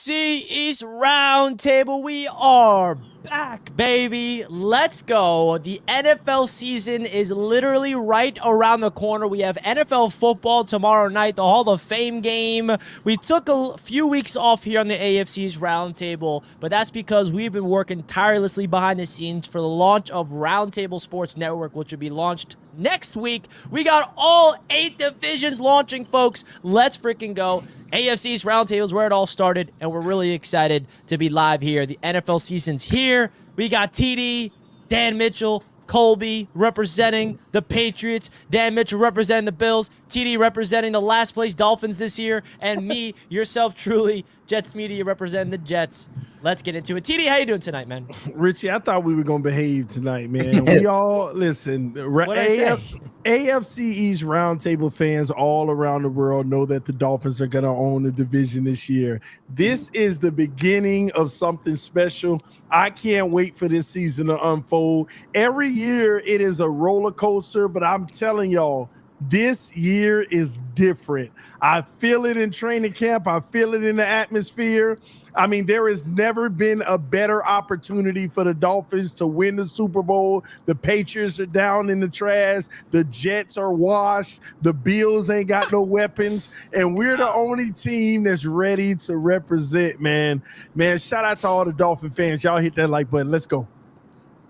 AFC East Roundtable. We are back, baby. Let's go. The NFL season is literally right around the corner. We have NFL football tomorrow night, the Hall of Fame game. We took a few weeks off here on the AFC East Roundtable, but that's because we've been working tirelessly behind the scenes for the launch of Roundtable Sports Network, which will be launched next week. We got all 8 divisions launching, folks. Let's freaking go. AFC East Roundtable is where it all started, and we're really excited to be live here. The NFL season's here. We got TD, Dan Mitchell, Colby representing the Patriots, Dan Mitchell representing the Bills, TD representing the last place Dolphins this year, and me, yourself truly, Jets Media representing the Jets. Let's get into it. TD, how you doing tonight, man? Richie, I thought we were going to behave tonight, man. We all, listen, AFC East Roundtable fans all around the world know that the Dolphins are going to own the division this year. This is the beginning of something special. I can't wait for this season to unfold. Every year it is a roller coaster, but I'm telling y'all, this year is different. I feel it in training camp. I feel it in the atmosphere. I mean, there has never been a better opportunity for the Dolphins to win the Super Bowl. The Patriots are down in the trash. The Jets are washed. The Bills ain't got no weapons. And we're the only team that's ready to represent, man. Man, shout out to all the Dolphin fans. Y'all hit that like button. Let's go.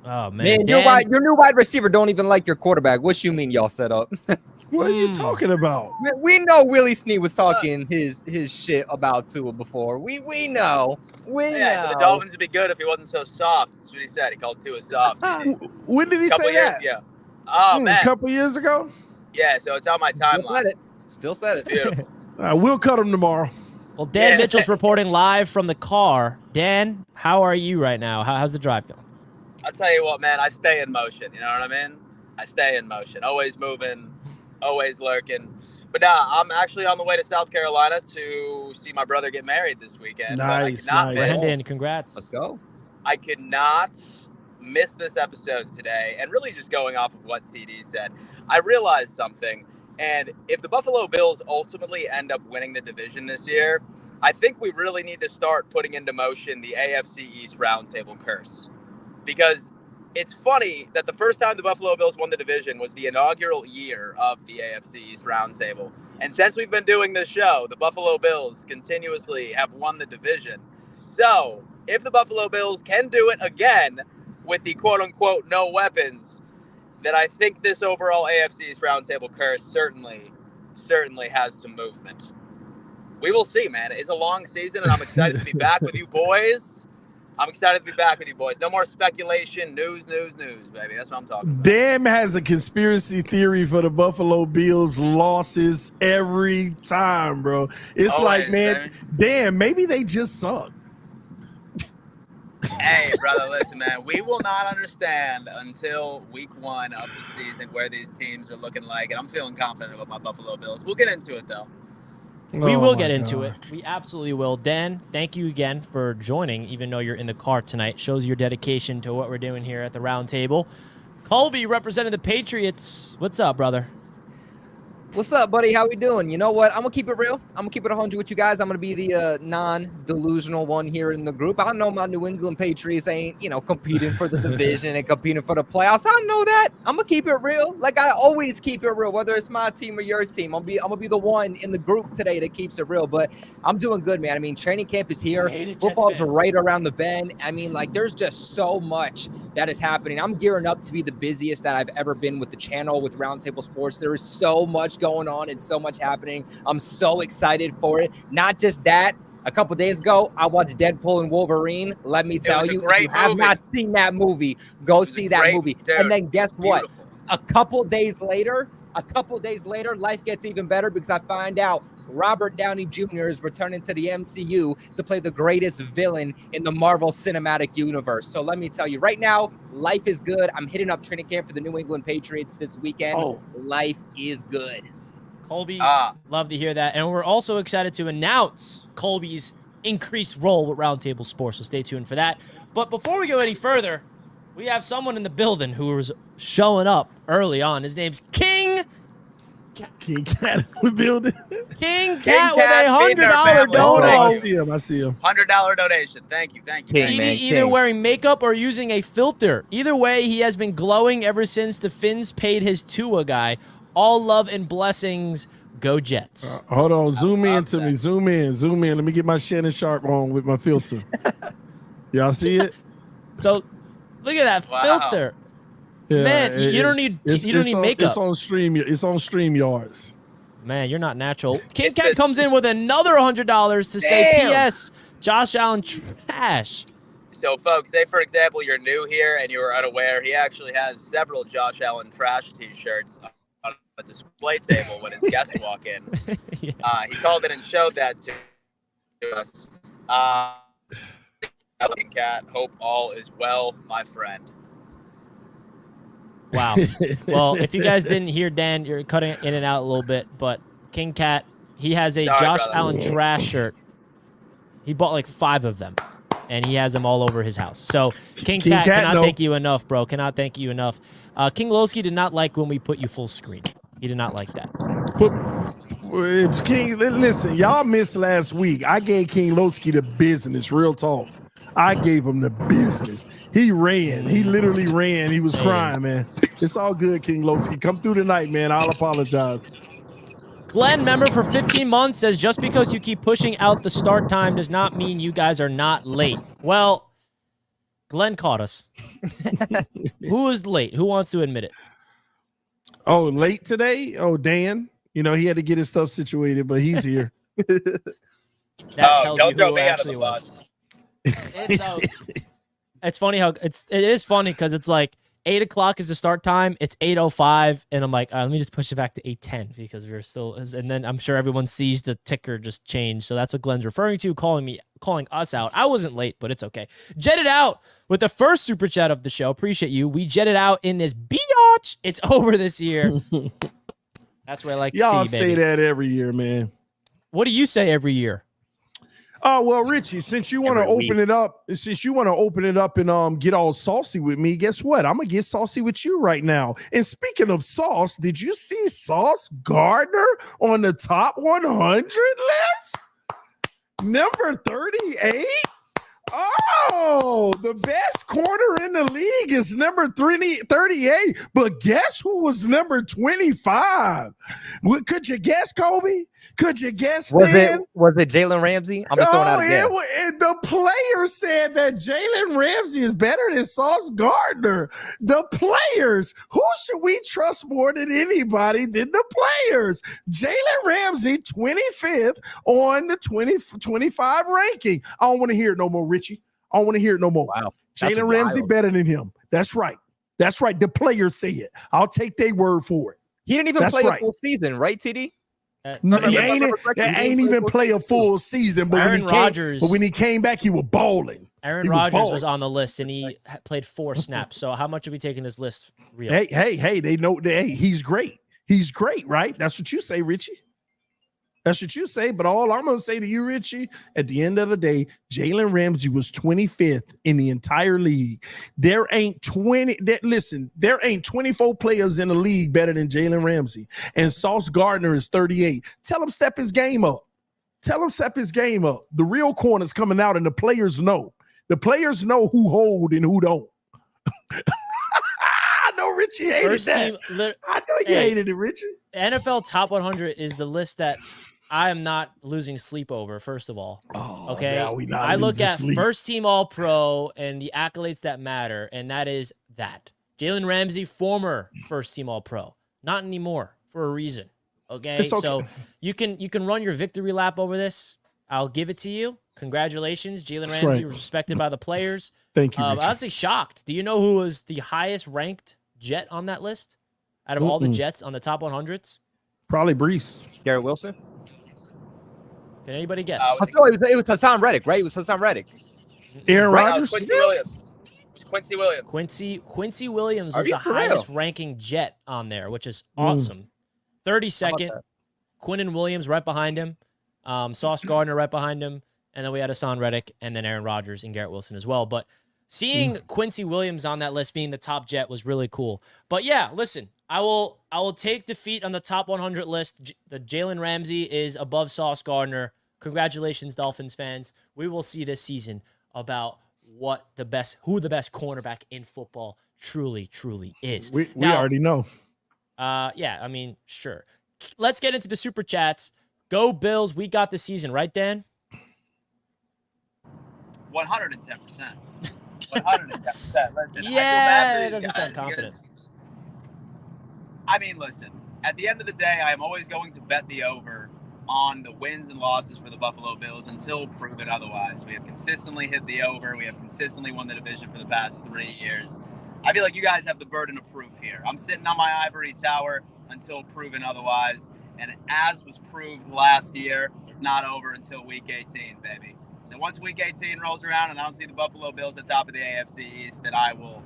Oh, man. Your new wide receiver don't even like your quarterback. What you mean y'all set up? What are you talking about? We know Willie Snead was talking his shit about Tua before. We know. Yeah, so the Dolphins would be good if he wasn't so soft. That's what he said. He called Tua soft. When did he say that? Years ago. Oh, man. A couple years ago? Yeah, so it's on my timeline. Still said it. Beautiful. We'll cut him tomorrow. Well, Dan Mitchell's reporting live from the car. Dan, how are you right now? How's the drive going? I'll tell you what, man. I stay in motion. You know what I mean? I stay in motion. Always moving. Always lurking. But I'm actually on the way to South Carolina to see my brother get married this weekend. Nice. Brandon, congrats. Let's go. I could not miss this episode today. And really just going off of what TD said, I realized something. And if the Buffalo Bills ultimately end up winning the division this year, I think we really need to start putting into motion the AFC East Roundtable curse. Because it's funny that the first time the Buffalo Bills won the division was the inaugural year of the AFC East Roundtable. And since we've been doing this show, the Buffalo Bills continuously have won the division. So if the Buffalo Bills can do it again with the quote-unquote no weapons, then I think this overall AFC East Roundtable curse certainly has some movement. We will see, man. It's a long season, and I'm excited to be back with you boys. No more speculation. News, baby. That's what I'm talking about. Dan has a conspiracy theory for the Buffalo Bills losses every time, bro. It's always, like, man, Dan, maybe they just suck. Hey, brother, listen, man. We will not understand until week 1 of the season where these teams are looking like, and I'm feeling confident about my Buffalo Bills. We'll get into it, though. We will get into it. We absolutely will. Dan, thank you again for joining, even though you're in the car tonight. Shows your dedication to what we're doing here at the round table. Colby representing the Patriots. What's up, brother? What's up, buddy? How we doing? You know what? I'm going to keep it real. I'm going to keep it 100 with you guys. I'm going to be the non-delusional one here in the group. I know my New England Patriots ain't, competing for the division and competing for the playoffs. I know that. I'm going to keep it real. Like I always keep it real, whether it's my team or your team. I'm going to be the one in the group today that keeps it real. But I'm doing good, man. I mean, training camp is here. Football's right around the bend. I mean, like, there's just so much that is happening. I'm gearing up to be the busiest that I've ever been with the channel, with Roundtable Sports. There is so much going on and so much happening. I'm so excited for it. Not just that, a couple days ago, I watched Deadpool and Wolverine. Let me tell you, if you have not seen that movie, go see that movie. Dude, and then guess what? A couple days later, life gets even better because I find out Robert Downey Jr. is returning to the MCU to play the greatest villain in the Marvel Cinematic Universe. So let me tell you, right now, life is good. I'm hitting up training camp for the New England Patriots this weekend. Life is good. Colby, love to hear that. And we're also excited to announce Colby's increased role with Roundtable Sports, so stay tuned for that. But before we go any further, we have someone in the building who was showing up early on. His name's King King Cat in the building. King King Cat with Cat a feeding our $100 family. Oh, I dono. see him. $100 donation. Thank you. King, TD man, either king. wearing makeup or using a filter. Either way, he has been glowing ever since the Finns paid his Tua guy. All love and blessings. Go Jets. Hold on. Zoom in to that. me. Zoom in. Let me get my Shannon Sharp on with my filter. Y'all see it? So look at that Wow. filter. Yeah, Man, you don't need makeup. It's on StreamYards. Man, you're not natural. King It's Cat the- comes in with another $100 to say, Damn. P.S. Josh Allen trash. So, folks, say, for example, you're new here and you were unaware, he actually has several Josh Allen trash T-shirts on a display table when his guests walk in. Yeah. He called in and showed that to us. King Cat, hope all is well, my friend. Wow. Well, if you guys didn't hear Dan, you're cutting in and out a little bit, but King Cat, he has a Sorry, Josh brother. Allen trash shirt. He bought like 5 of them, and he has them all over his house. So King Cat cannot thank you enough, bro. Cannot thank you enough. King Lowski did not like when we put you full screen. He did not like that. King, listen, y'all missed last week. I gave King Lowski the business, real talk. I gave him the business. He ran. He literally ran. He was crying, man. It's all good, King Lowski. Come through tonight, man. I'll apologize. Glenn, member for 15 months, says just because you keep pushing out the start time does not mean you guys are not late. Well, Glenn caught us. Who is late? Who wants to admit it? Oh, late today? Oh, Dan. You know, he had to get his stuff situated, but he's here. That tells don't you throw who me out of actually the was. bus. It's funny how it is funny because it's like 8 o'clock is the start time. It's 8:05, and I'm like, let me just push it back to 8:10 because we're still. And then I'm sure everyone sees the ticker just change. So that's what Glenn's referring to, calling us out. I wasn't late, but it's okay. Jetted out with the first super chat of the show. Appreciate you. We jetted out in this biatch. It's over this year. That's what I like to see. Y'all Baby. say that every year, man. What do you say every year? Oh, well, Richie, since you want to open it up, and get all saucy with me, guess what? I'm going to get saucy with you right now. And speaking of sauce, did you see Sauce Gardner on the top 100 list? Number 38? Oh, the best corner in the league is number 38. But guess who was number 25? Could you guess, Kobe? Could you guess? Was it Jalen Ramsey? I'm just throwing out a guess. The player said that Jalen Ramsey is better than Sauce Gardner. The players. Who should we trust more than anybody than the players? Jalen Ramsey, 25th on the 25 ranking. I don't want to hear it no more, Richie. I don't want to hear it no more. Wow. Jalen Ramsey better than him. That's right. That's right. The players say it. I'll take their word for it. He didn't even play a full season, right, TD? He ain't even play a full season, but when he came back, he was balling. Aaron Rodgers was on the list, and he played 4 snaps. So how much are we taking this list real? Hey, they know he's great. He's great, right? That's what you say, Richie. That's what you say. But all I'm going to say to you, Richie, at the end of the day, Jalen Ramsey was 25th in the entire league. There ain't 24 players in the league better than Jalen Ramsey. And Sauce Gardner is 38. Tell him step his game up. The real corner's coming out, and the players know. The players know who hold and who don't. I know Richie hated that. I know you hated it, Richie. NFL Top 100 is the list that I am not losing sleep over, first of all. Okay? I look at first team All-Pro and the accolades that matter, and that is that. Jalen Ramsey, former first team All-Pro. Not anymore, for a reason. Okay? So you can run your victory lap over this. I'll give it to you. Congratulations. Jalen Ramsey was respected by the players. Thank you, I was actually shocked. Do you know who was the highest ranked Jet on that list? Out of all the Jets on the top 100s? Probably Brees. Garrett Wilson? Can anybody guess? It was Hassan Reddick, right? It was Hassan Reddick. Aaron Rodgers? Quincy Williams. It was Quincy Williams. Quincy Williams was the highest ranking Jet on there, which is awesome. 32nd, Quinnen Williams right behind him. Sauce Gardner right behind him. And then we had Hassan Reddick and then Aaron Rodgers and Garrett Wilson as well. But seeing Quincy Williams on that list being the top Jet was really cool. But yeah, listen, I will take defeat on the top 100 list. The Jalen Ramsey is above Sauce Gardner. Congratulations, Dolphins fans. We will see this season about who the best cornerback in football truly is. We already know. Yeah, I mean, sure. Let's get into the super chats. Go Bills. We got the season, right, Dan? 110%. 110%. Listen, yeah, it doesn't sound confident. I mean, listen, at the end of the day, I am always going to bet the over on the wins and losses for the Buffalo Bills until proven otherwise. We have consistently hit the over. We have consistently won the division for the past 3 years. I feel like you guys have the burden of proof here. I'm sitting on my ivory tower until proven otherwise. And as was proved last year, it's not over until week 18, baby. So once week 18 rolls around and I don't see the Buffalo Bills at the top of the AFC East, then I will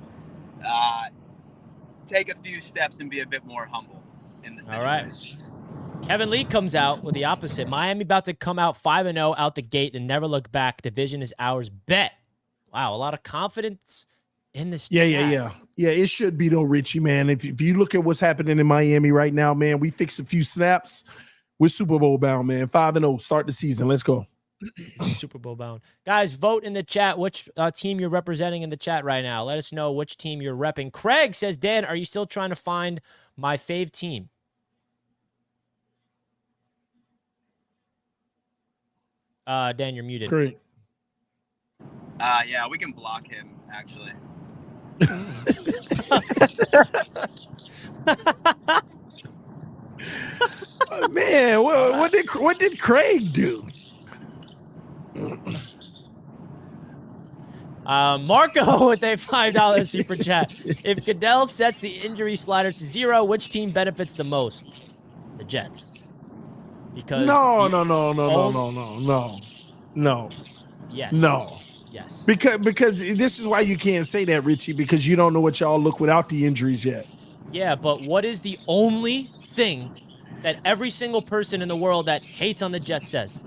take a few steps and be a bit more humble in the situation. All right. Kevin Lee comes out with the opposite. Miami about to come out 5-0 out the gate and never look back. Division is ours. Bet. Wow, a lot of confidence in this chat. Yeah, it should be though, Richie, man. If you look at what's happening in Miami right now, man, we fixed a few snaps. We're Super Bowl bound, man. 5-0, start the season. Let's go. Super Bowl bound. Guys, vote in the chat which team you're representing in the chat right now. Let us know which team you're repping. Craig says, Dan, are you still trying to find my fave team? Dan, you're muted. Great. Yeah, we can block him, actually. Man, what did Craig do? Marco with a $5 super chat. If Goodell sets the injury slider to 0, which team benefits the most? The Jets. Because No. Yes. No. Yes. Because this is why you can't say that, Richie, because you don't know what y'all look without the injuries yet. Yeah, but what is the only thing that every single person in the world that hates on the Jets says?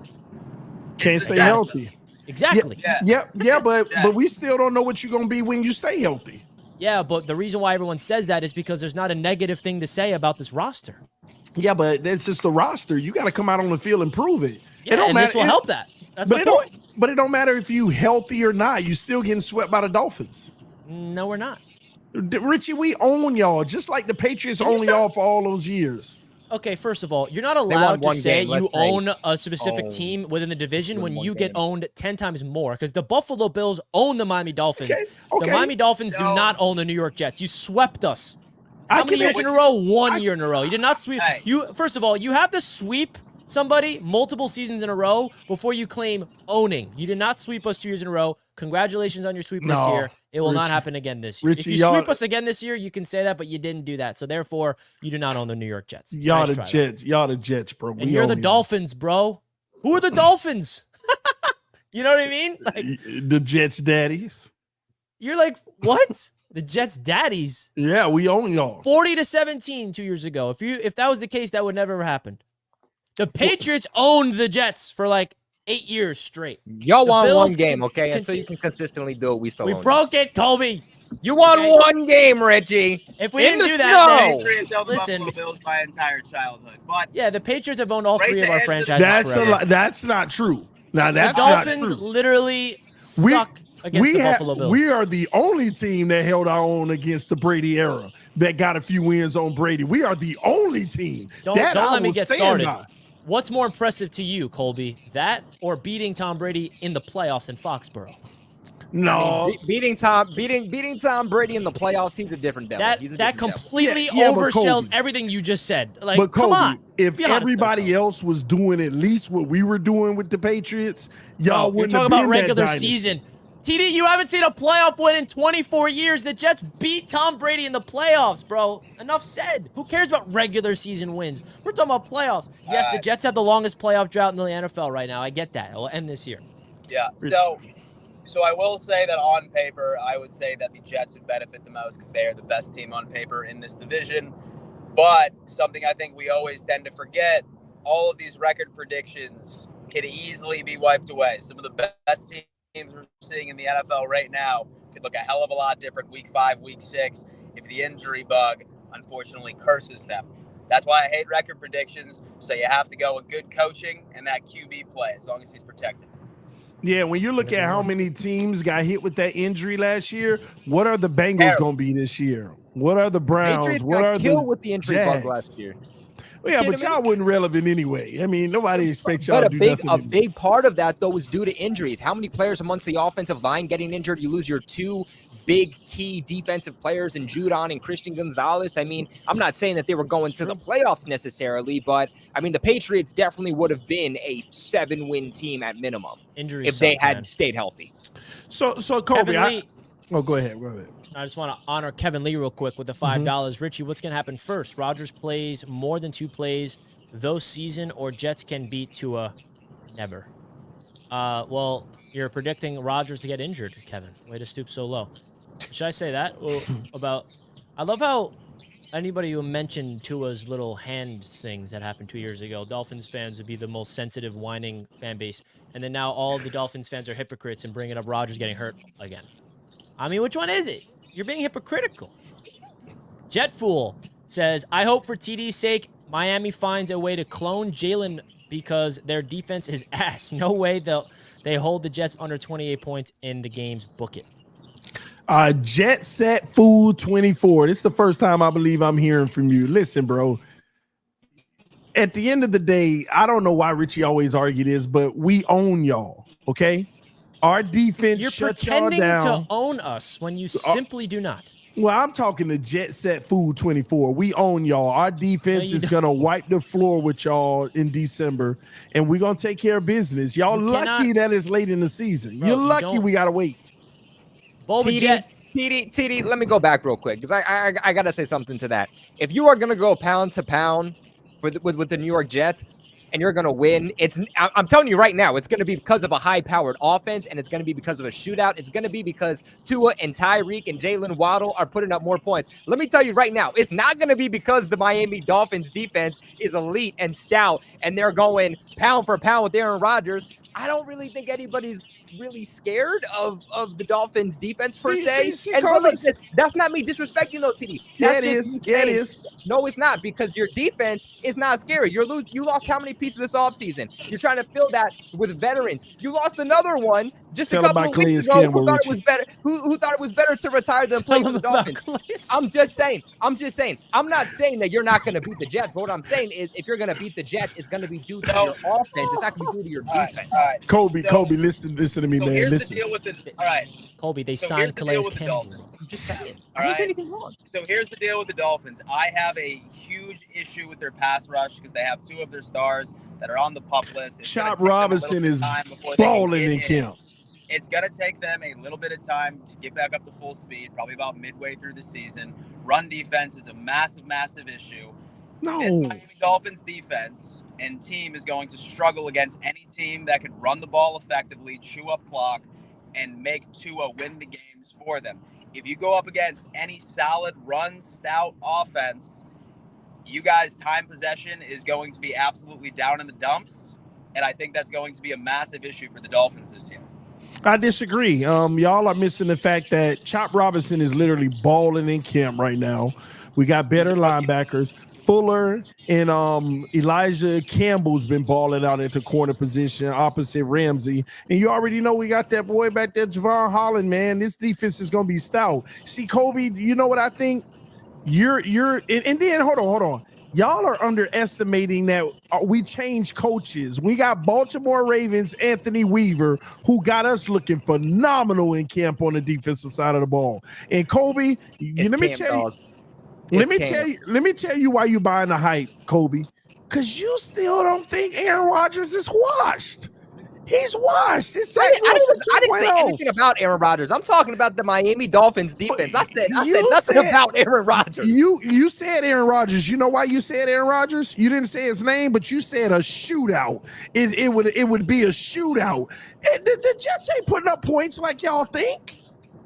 Can't stay healthy. Exactly. But we still don't know what you're going to be when you stay healthy. Yeah, but the reason why everyone says that is because there's not a negative thing to say about this roster. Yeah, but that's just the roster. You got to come out on the field and prove it. Yeah, and this will help that. That's my point. But it don't matter if you healthy or not. You still getting swept by the Dolphins. No, we're not. Richie, we own y'all, just like the Patriots own y'all for all those years. Okay, first of all, you're not allowed to say you own a specific team within the division when you get owned 10 times more, because the Buffalo Bills own the Miami Dolphins. Okay. The Miami Dolphins do not own the New York Jets. You swept us. How many years in a row? One year in a row. You did not sweep. First of all, you have to sweep somebody multiple seasons in a row before you claim owning. You did not sweep us 2 years in a row. Congratulations on your sweep this year. It will not happen again this year. Richie, if you sweep us again this year, you can say that, but you didn't do that. So therefore, you do not own the New York Jets. Y'all the Jets. Y'all the Jets, bro. And you're the Dolphins, bro. Who are the Dolphins? You know what I mean? Like, the Jets daddies. You're like, what? The Jets daddies? Yeah, we own y'all. 40-17 2 years ago. If that was the case, that would never have happened. The Patriots owned the Jets for like 8 years straight. Y'all won one game, okay? Until you can consistently do it, we still own broke it, Colby. You won one game, Richie. If we didn't do that, the Patriots owned the Buffalo Bills my entire childhood. But yeah, the Patriots have owned all 3 of our franchises forever. That's not true. Now that's the Dolphins literally suck against the Buffalo Bills. We are the only team that held our own against the Brady era that got a few wins on Brady. We are the only team. Don't let me get started. What's more impressive to you, Colby? That or beating Tom Brady in the playoffs in Foxborough? No, I mean, beating Tom Brady in the playoffs, he's a different devil. That completely overshells everything you just said. Like, but Colby, come on. If everybody else was doing at least what we were doing with the Patriots, y'all wouldn't have been about regular season. TD, you haven't seen a playoff win in 24 years. The Jets beat Tom Brady in the playoffs, bro. Enough said. Who cares about regular season wins? We're talking about playoffs. Yes, the Jets have the longest playoff drought in the NFL right now. I get that. It will end this year. Yeah, so I will say that on paper, I would say that the Jets would benefit the most because they are the best team on paper in this division. But something I think we always tend to forget, all of these record predictions can easily be wiped away. Some of the best teams we're seeing in the NFL right now could look a hell of a lot different week 5, week 6 if the injury bug unfortunately curses them. That's why I hate record predictions. So you have to go with good coaching and that QB play, as long as he's protected. Yeah, when you look at how many teams got hit with that injury last year, what are the Bengals going to be this year? What are the Browns? Patriots what are killed the with the injury Jags? bug last year. Well, yeah, but y'all wasn't relevant anyway. I mean, nobody expects y'all But to do nothing. A big part of that, though, was due to injuries. How many players amongst the offensive line getting injured? You lose your two big key defensive players in Judon and Christian Gonzalez. I mean, I'm not saying that they were going to the playoffs necessarily, but I mean, the Patriots definitely would have been a 7-win team at minimum if they had stayed healthy. So Kobe, go ahead. I just want to honor Kevin Lee real quick with the $5. Richie, what's going to happen first? Rodgers plays more than 2 plays this season, or Jets can beat Tua? Never. Well, you're predicting Rodgers to get injured, Kevin. Way to stoop so low. Should I say that? I love how anybody who mentioned Tua's little hand things that happened 2 years ago, Dolphins fans would be the most sensitive, whining fan base. And then now all the Dolphins fans are hypocrites and bringing up Rodgers getting hurt again. I mean, which one is it? You're being hypocritical. Jetfool says, I hope for TD's sake, Miami finds a way to clone Jalen because their defense is ass. No way they hold the Jets under 28 points in the games. Book it. Jet Set Food 24. This is the first time I believe I'm hearing from you. Listen, bro. At the end of the day, I don't know why Richie always argue this, but we own y'all, okay? Our defense shuts y'all down. You're pretending to own us when you simply do not. Well, I'm talking to Jet Set Food 24. We own y'all. Our defense is going to wipe the floor with y'all in December, and we're going to take care of business. Y'all lucky that it's late in the season. Bro, you're lucky we got to wait. TD, let me go back real quick because I got to say something to that. If you are going to go pound to pound with the New York Jets, and you're going to win, I'm telling you right now, it's going to be because of a high-powered offense, and it's going to be because of a shootout. It's going to be because Tua and Tyreek and Jalen Waddle are putting up more points. Let me tell you right now, it's not going to be because the Miami Dolphins defense is elite and stout, and they're going pound for pound with Aaron Rodgers. I don't really think anybody's really scared of the Dolphins defense per se. And really, that's not me disrespecting though, TD. It is. No, it's not, because your defense is not scary. You lost how many pieces this offseason? You're trying to fill that with veterans. You lost another one just a couple of weeks ago. Who thought it was better? Who thought it was better to retire than play for the Dolphins? I'm just saying. I'm not saying that you're not going to beat the Jets, but what I'm saying is if you're going to beat the Jets, it's going to be due to your offense. It's not going to be due to your defense. All right. Kobe, listen to me, man. Here's the deal with all right. Colby, they signed Calais Campbell. I'm just saying. All right. Anything wrong. So here's the deal with the Dolphins. I have a huge issue with their pass rush because they have 2 of their stars that are on the pup list. Chop Robinson is balling in camp. It's going to take them a little bit of time to get back up to full speed, probably about midway through the season. Run defense is a massive, massive issue. This Miami Dolphins defense and team is going to struggle against any team that can run the ball effectively, chew up clock, and make Tua win the games for them. If you go up against any solid run stout offense, you guys' time possession is going to be absolutely down in the dumps, and I think that's going to be a massive issue for the Dolphins this year. I disagree. Y'all are missing the fact that Chop Robinson is literally balling in camp right now. We got better linebackers. Fuller and Elijah Campbell's been balling out at the corner position opposite Ramsey. And you already know we got that boy back there, Javon Holland, man. This defense is going to be stout. See, Kobe, you know what I think? And then hold on. Y'all are underestimating that we changed coaches. We got Baltimore Ravens Anthony Weaver, who got us looking phenomenal in camp on the defensive side of the ball. And Kobe, let me tell you why you buying the hype, Kobe. Because you still don't think Aaron Rodgers is washed. He's washed. I didn't say anything about Aaron Rodgers. I'm talking about the Miami Dolphins defense. I said nothing about Aaron Rodgers. You said Aaron Rodgers. You know why you said Aaron Rodgers? You didn't say his name, but you said a shootout. It would be a shootout. And the Jets ain't putting up points like y'all think.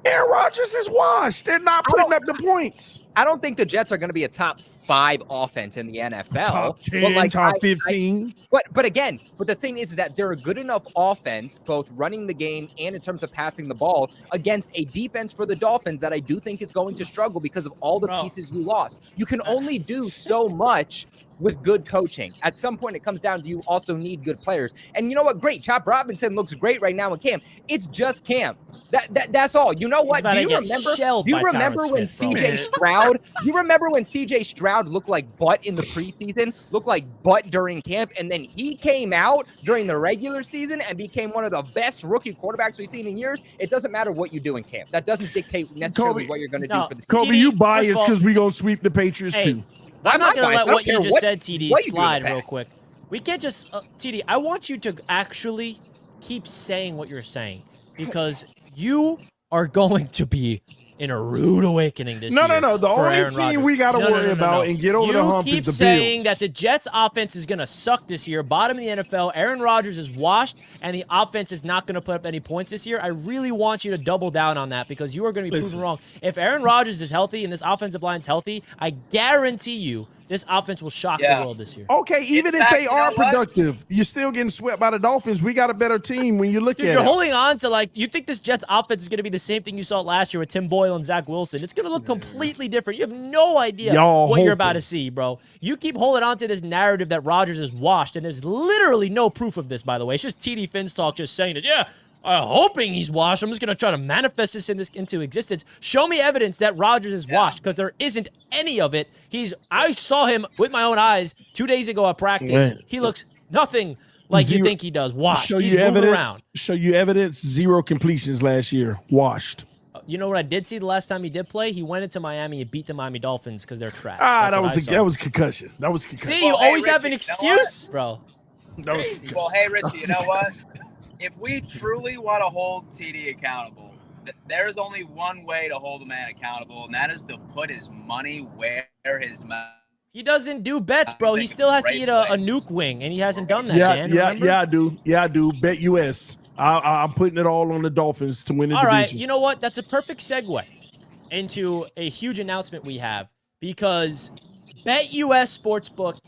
Aaron Rodgers is washed. They're not putting up the points. I don't think the Jets are going to be a top 5 offense in the NFL. Top 10, top 15. But again, the thing is that they're a good enough offense, both running the game and in terms of passing the ball, against a defense for the Dolphins that I do think is going to struggle because of all the pieces you lost. You can only do so much with good coaching. At some point, it comes down to you also need good players. And you know what? Great. Chop Robinson looks great right now in camp. It's just camp. That's all. You know what? Do you remember when CJ Stroud? You remember when CJ Stroud looked like butt in the preseason, looked like butt during camp, and then he came out during the regular season and became one of the best rookie quarterbacks we've seen in years? It doesn't matter what you do in camp. That doesn't dictate necessarily what you're going to do for the season. Kobe, you biased because we're going to sweep the Patriots too. I'm not going to let what you just said, TD, slide real quick. We can't just, TD, I want you to actually keep saying what you're saying because you are going to be in a rude awakening this year. No. The only team we got to worry about and get over the hump is the Bills. You keep saying that the Jets' offense is going to suck this year, bottom of the NFL. Aaron Rodgers is washed, and the offense is not going to put up any points this year. I really want you to double down on that because you are going to be proven wrong. If Aaron Rodgers is healthy and this offensive line is healthy, I guarantee you this offense will shock the world this year. Okay, even if they are productive, you're still getting swept by the Dolphins. We got a better team when you look at it. You're holding on to, you think this Jets offense is going to be the same thing you saw last year with Tim Boyle and Zach Wilson. It's going to look completely different. You have no idea what you're about to see, bro. You keep holding on to this narrative that Rodgers is washed, and there's literally no proof of this, by the way. It's just TD Finn's talk just saying this. Yeah, hoping he's washed. I'm just going to try to manifest this into existence. Show me evidence that Rodgers is washed because there isn't any of it. I saw him with my own eyes 2 days ago at practice. Man. He looks nothing like you think he does. Washed. He's moving around. Show you evidence. 0 completions last year. Washed. You know what I did see the last time he did play? He went into Miami and beat the Miami Dolphins because they're trash. That was concussion. That was concussion. See, you always have an excuse, bro. That was concussion. Well, hey, Richie, you know what? If we truly want to hold TD accountable, there's only one way to hold a man accountable, and that is to put his money where his mouth. He doesn't do bets, bro. He still has to eat a nuke wing, and he hasn't done that, Dan. Yeah, I do. Yeah, I do. Bet US. I'm putting it all on the Dolphins to win the division. All right, you know what? That's a perfect segue into a huge announcement we have because BetUS Sportsbook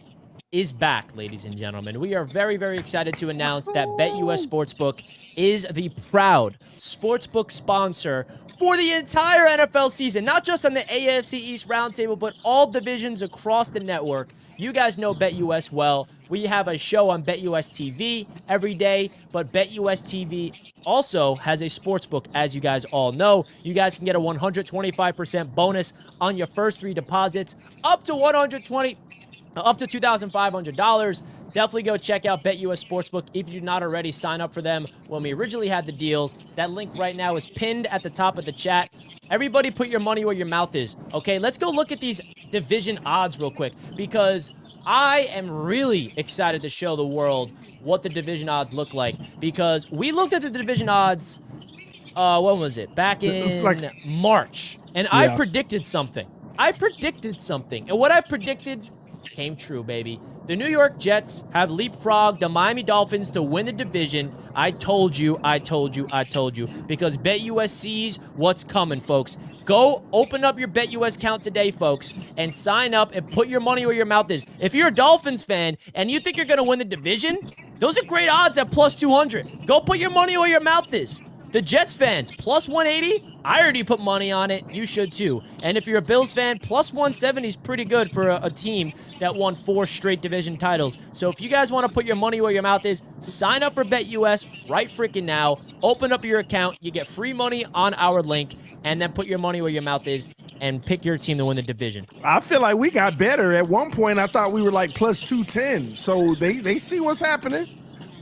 is back, ladies and gentlemen. We are very, very excited to announce that BetUS Sportsbook is the proud sportsbook sponsor for the entire NFL season, not just on the AFC East Roundtable, but all divisions across the network. You guys know BetUS well. We have a show on BetUS TV every day, but BetUS TV also has a sportsbook, as you guys all know. You guys can get a 125% bonus on your first 3 deposits, up to $2,500. Definitely go check out BetUS Sportsbook if you did not already sign up for them when we originally had the deals. That link right now is pinned at the top of the chat. Everybody put your money where your mouth is, okay? Let's go look at these division odds real quick because I am really excited to show the world what the division odds look like because we looked at the division odds, when was it? Back in March, and I predicted something. And what I predicted came true, baby. The New York Jets have leapfrogged the Miami Dolphins to win the division. I told you, because BetUS sees what's coming, folks. Go open up your BetUS account today, folks, and sign up and put your money where your mouth is. If you're a Dolphins fan and you think you're going to win the division, those are great odds at plus 200. Go put your money where your mouth is. The Jets fans, plus 180. I already put money on it. You should too. And if you're a Bills fan, plus 170 is pretty good for a team that won 4 straight division titles. So if you guys want to put your money where your mouth is, sign up for BetUS right freaking now. Open up your account. You get free money on our link. And then put your money where your mouth is and pick your team to win the division. I feel like we got better. At one point, I thought we were like plus 210. So they see what's happening.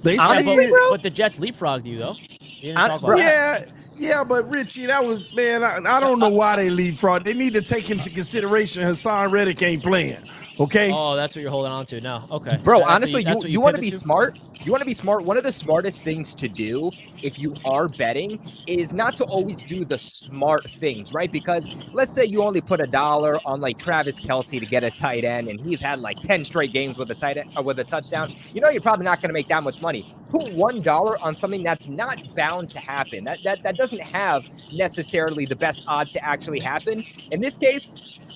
They see but the Jets leapfrogged you, though. You didn't talk about that. Yeah, but Richie, that was, man, I don't know why they leapfrog. They need to take into consideration Hassan Reddick ain't playing. Okay. Oh, that's what you're holding on to now. Okay. Bro, honestly, you want to be smart. You want to be smart. One of the smartest things to do if you are betting is not to always do the smart things, right? Because let's say you only put $1 on like Travis Kelce to get a tight end, and he's had like 10 straight games with a tight end or with a touchdown. You know, you're probably not going to make that much money. put $1 on something that's not bound to happen. That doesn't have necessarily the best odds to actually happen. In this case,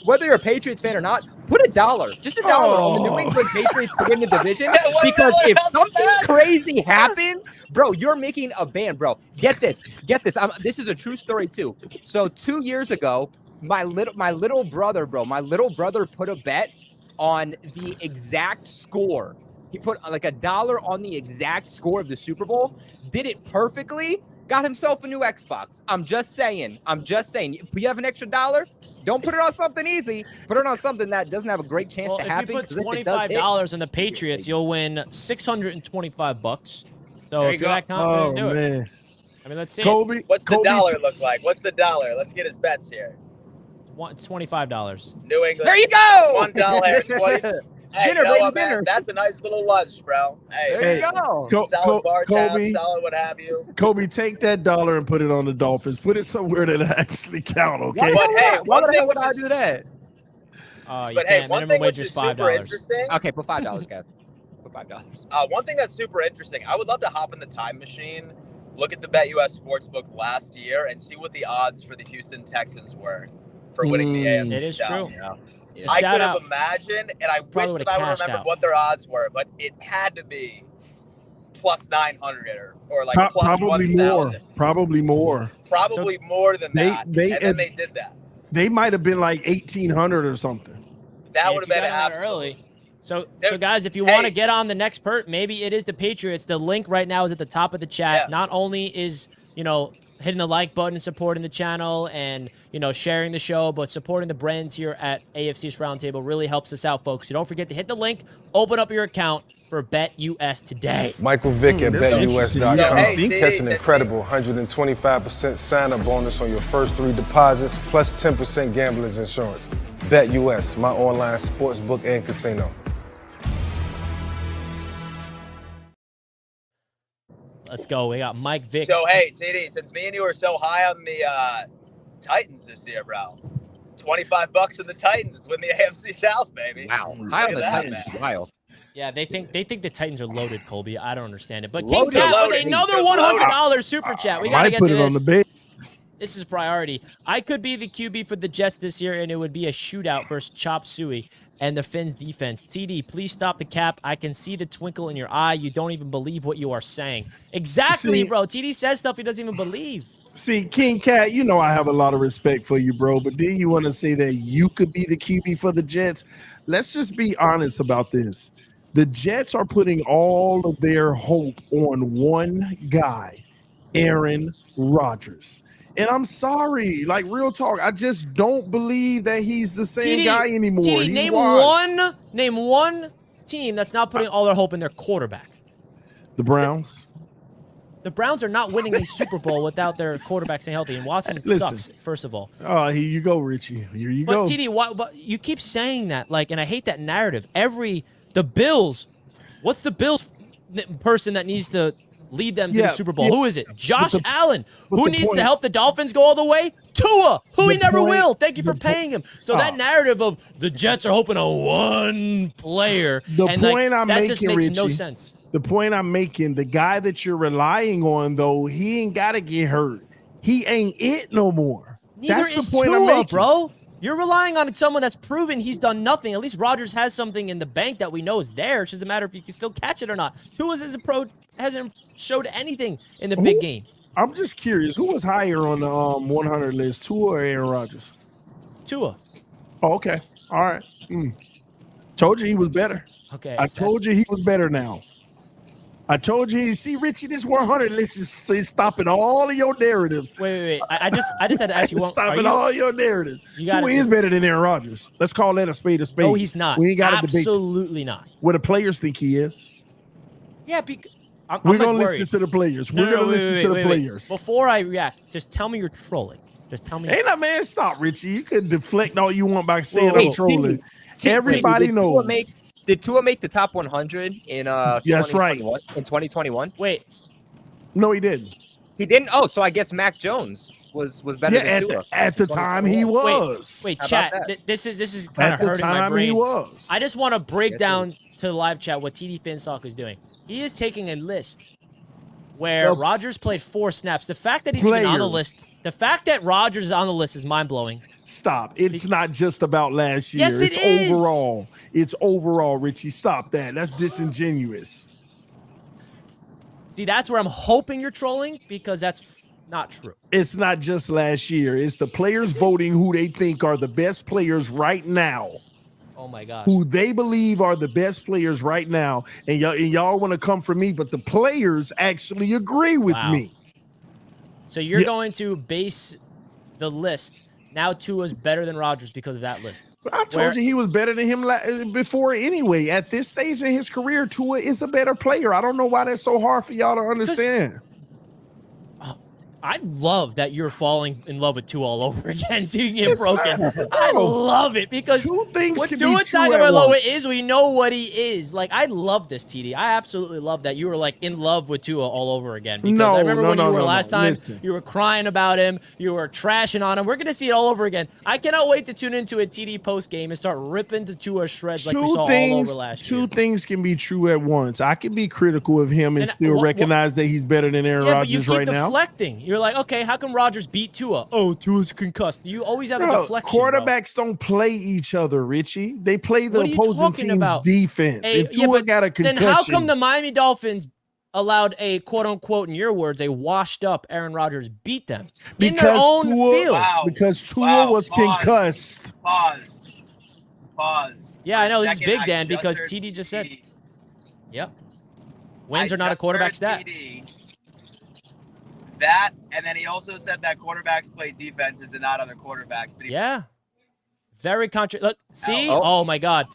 whether you're a Patriots fan or not, put $1, just $1 on the New England Patriots to win the division. Because if something crazy happens, bro, you're making a band, bro. Get this. This is a true story too. So 2 years ago, my little brother put a bet on the exact score. He put like $1 on the exact score of the Super Bowl, did it perfectly, got himself a new Xbox. I'm just saying. If you have an extra $1, don't put it on something easy. Put it on something that doesn't have a great chance to happen. If you put $25 on the Patriots, you'll win $625. So if you're that confident, do it. Man. I mean, let's see. Kobe, What's the dollar look like? What's the dollar? Let's get his bets here. It's $25. New England. There you go. $1. Hey, Dinner, Noah, baby, dinner. Man, that's a nice little lunch, bro. Hey, There you go. solid bar tab, Kobe, solid what have you. Kobe, take that $1 and put it on the Dolphins. Put it somewhere that actually count, okay? But hey, why one the thing hell would which I is- do that? But hey, one thing which is super $5. interesting. Okay, put $5, guys. Put $5. One thing that's super interesting. I would love to hop in the time machine, look at the BetUS Sportsbook last year, and see what the odds for the Houston Texans were for winning the AFC. It is South. true. Yeah. I Shout could have out. imagined, and I Probably wish would've that I would cashed remember out. what their odds were, but it had to be plus 900 or like plus Probably 1,000. Probably more. Probably more than that. And then they did that. They might have been like 1,800 or something. That Hey, would if have you been got on that absolutely. early. So Dude, guys, if you hey. want to get on the next perk, maybe it is the Patriots. The link right now is at the top of the chat. Yeah. Not only is, hitting the like button, supporting the channel, and, sharing the show, but supporting the brands here at AFC's Roundtable really helps us out, folks. So don't forget to hit the link, open up your account for BetUS today. Michael Vick at That's BetUS.com. interesting. Hey, Catch an see, incredible 125% sign-up bonus on your first 3 deposits, plus 10% gambler's insurance. BetUS, my online sportsbook and casino. Let's go. We got Mike Vick. So, hey, TD, since me and you are so high on the Titans this year, bro, $25 in the Titans win the AFC South, baby. Wow. Look High at on the that, Titans. man. Wild. Yeah, they think the Titans are loaded, Colby. I don't understand it. But King Loaded. Cat with Loaded. another They're $100 super chat. We got to Might get put to it on this. the bed. This is priority. I could be the QB for the Jets this year, and it would be a shootout versus Chop Suey and the Finns defense. TD, please stop the cap. I can see the twinkle in your eye. You don't even believe what you are saying. Exactly, See- bro. TD says stuff he doesn't even believe. See, King Cat, I have a lot of respect for you, bro. But then you want to say that you could be the QB for the Jets? Let's just be honest about this. The Jets are putting all of their hope on one guy, Aaron Rodgers. And I'm sorry, like real talk, I just don't believe that he's the same TD, guy anymore. TD, He's name washed. one team that's not putting all their hope in their quarterback. The Browns. The Browns are not winning a Super Bowl without their quarterback staying healthy, and Watson Listen. sucks. First of all, Oh, here you go, Richie. Here you but go. TD, but you keep saying that, and I hate that narrative. The Bills, what's the Bills person that needs to lead them to the Super Bowl? yeah. Who is it? Josh Allen. but Who the needs point- to help the Dolphins go all the way? Tua, who he The never point- will. Thank you for the paying him. So Stop. that narrative of the Jets are hoping on one player, The and point I'm that just making, makes no Richie, sense. The point I'm making, the guy that you're relying on, though, he ain't got to get hurt. He ain't it no more. Neither That's is the point I'm Tua, making. bro. You're relying on someone that's proven he's done nothing. At least Rodgers has something in the bank that we know is there. It's just a matter if he can still catch it or not. Tua hasn't showed anything in the big game. I'm just curious, who was higher on the 100 list, Tua or Aaron Rodgers? Tua. Oh, okay. All right. Told you he was better. Okay. I told you he was better now. I told you, see, Richie, this 100 list is stopping all of your narratives. Wait. I just had to ask you one. Stopping all your narratives. You gotta Tua is just- better than Aaron Rodgers. Let's call that a spade a spade. No, he's not. We ain't got to debate Absolutely not. what the players think he is. Yeah, because I'm We're like going to worried. listen to the players. No, We're going to listen to the wait. players. Before I react, just tell me you're trolling. Just tell me. Ain't that man? Stop, Richie. You can deflect all you want by saying Wait, I'm trolling. T- Everybody did knows. Did Tua make the top 100 in That's right. 2021? In 2021? Wait. No, he didn't. He didn't. Oh, so I guess Mac Jones was better Yeah, than Tua. at the time he was. Wait, How chat. about that? This is kind At of the hurting my time brain. he was. I just want to break Yes, down to the live chat what TD Finstock is doing. He is taking a list where Rodgers played 4 snaps. The fact that he's even on the list, the fact that Rodgers is on the list is mind-blowing. Stop. It's not just about last year. Yes, it is. Overall. It's overall, Richie. Stop that. That's disingenuous. See, that's where I'm hoping you're trolling, because that's not true. It's not just last year. It's the players voting who they think are the best players right now. Oh my God. Who they believe are the best players right now. And y'all want to come for me, but the players actually agree with me. So you're going to base the list. Now Tua's better than Rodgers because of that list. I told you he was better than him before anyway. At this stage in his career, Tua is a better player. I don't know why that's so hard for y'all to understand. I love that you're falling in love with Tua all over again, seeing it broken. I love it because two things what can Tua be true at Tagovailoa is, we know what he is. Like, I love this, TD. I absolutely love that you were like in love with Tua all over again. Because I remember when you were last time, you were crying about him, you were trashing on him. We're gonna see it all over again. I cannot wait to tune into a TD post game and start ripping the Tua shreds like we saw all over last year. Two things can be true at once. I can be critical of him and still recognize that he's better than Aaron Rodgers right now. But you keep deflecting. You're like, okay, how come Rodgers beat Tua? Oh, Tua's concussed. You always have a deflection. Quarterbacks don't play each other, Richie. They play the opposing team's defense. And Tua got a concussion. Then how come the Miami Dolphins allowed a quote-unquote, in your words, a washed-up Aaron Rodgers beat them in their own field? Wow. Because Tua was concussed. Pause. Yeah, I know. This is big, Dan, because TD just said. Yep. Wins are not a quarterback stat. That, and then he also said that quarterbacks play defenses and not other quarterbacks. But very Look, see? Oh my God.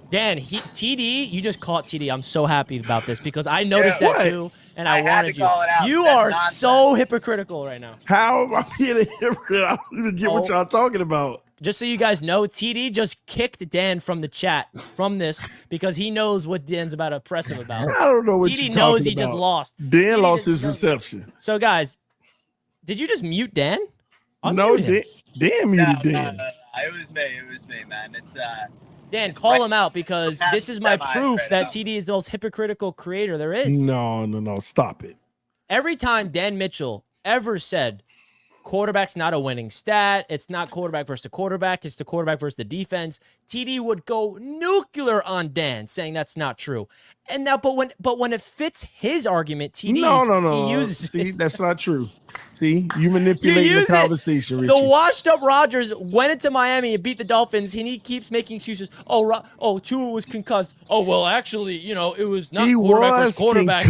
Dan, TD, you just caught TD. I'm so happy about this because I noticed that too, and I wanted you. You are so hypocritical right now. How am I being a hypocrite? I don't even get what y'all talking about. Just so you guys know, TD just kicked Dan from the chat from this because he knows what Dan's about to press him about. I don't know what TD you're knows talking he just lost. Dan lost his reception. So, guys, did you just mute Dan? No, Dan muted Dan. It was me, man. It's Dan, call him out because this is my proof that TD is the most hypocritical creator there is. No. Stop it. Every time Dan Mitchell ever said, quarterback's not a winning stat, it's not quarterback versus the quarterback, it's the quarterback versus the defense, TD would go nuclear on Dan, saying that's not true. And now, but when it fits his argument, TD he uses See, that's not true. See, you manipulate the conversation, Richie. The washed-up Rodgers went into Miami and beat the Dolphins, and he keeps making excuses. Tua was concussed. Oh, well, actually, it was not quarterback versus quarterback.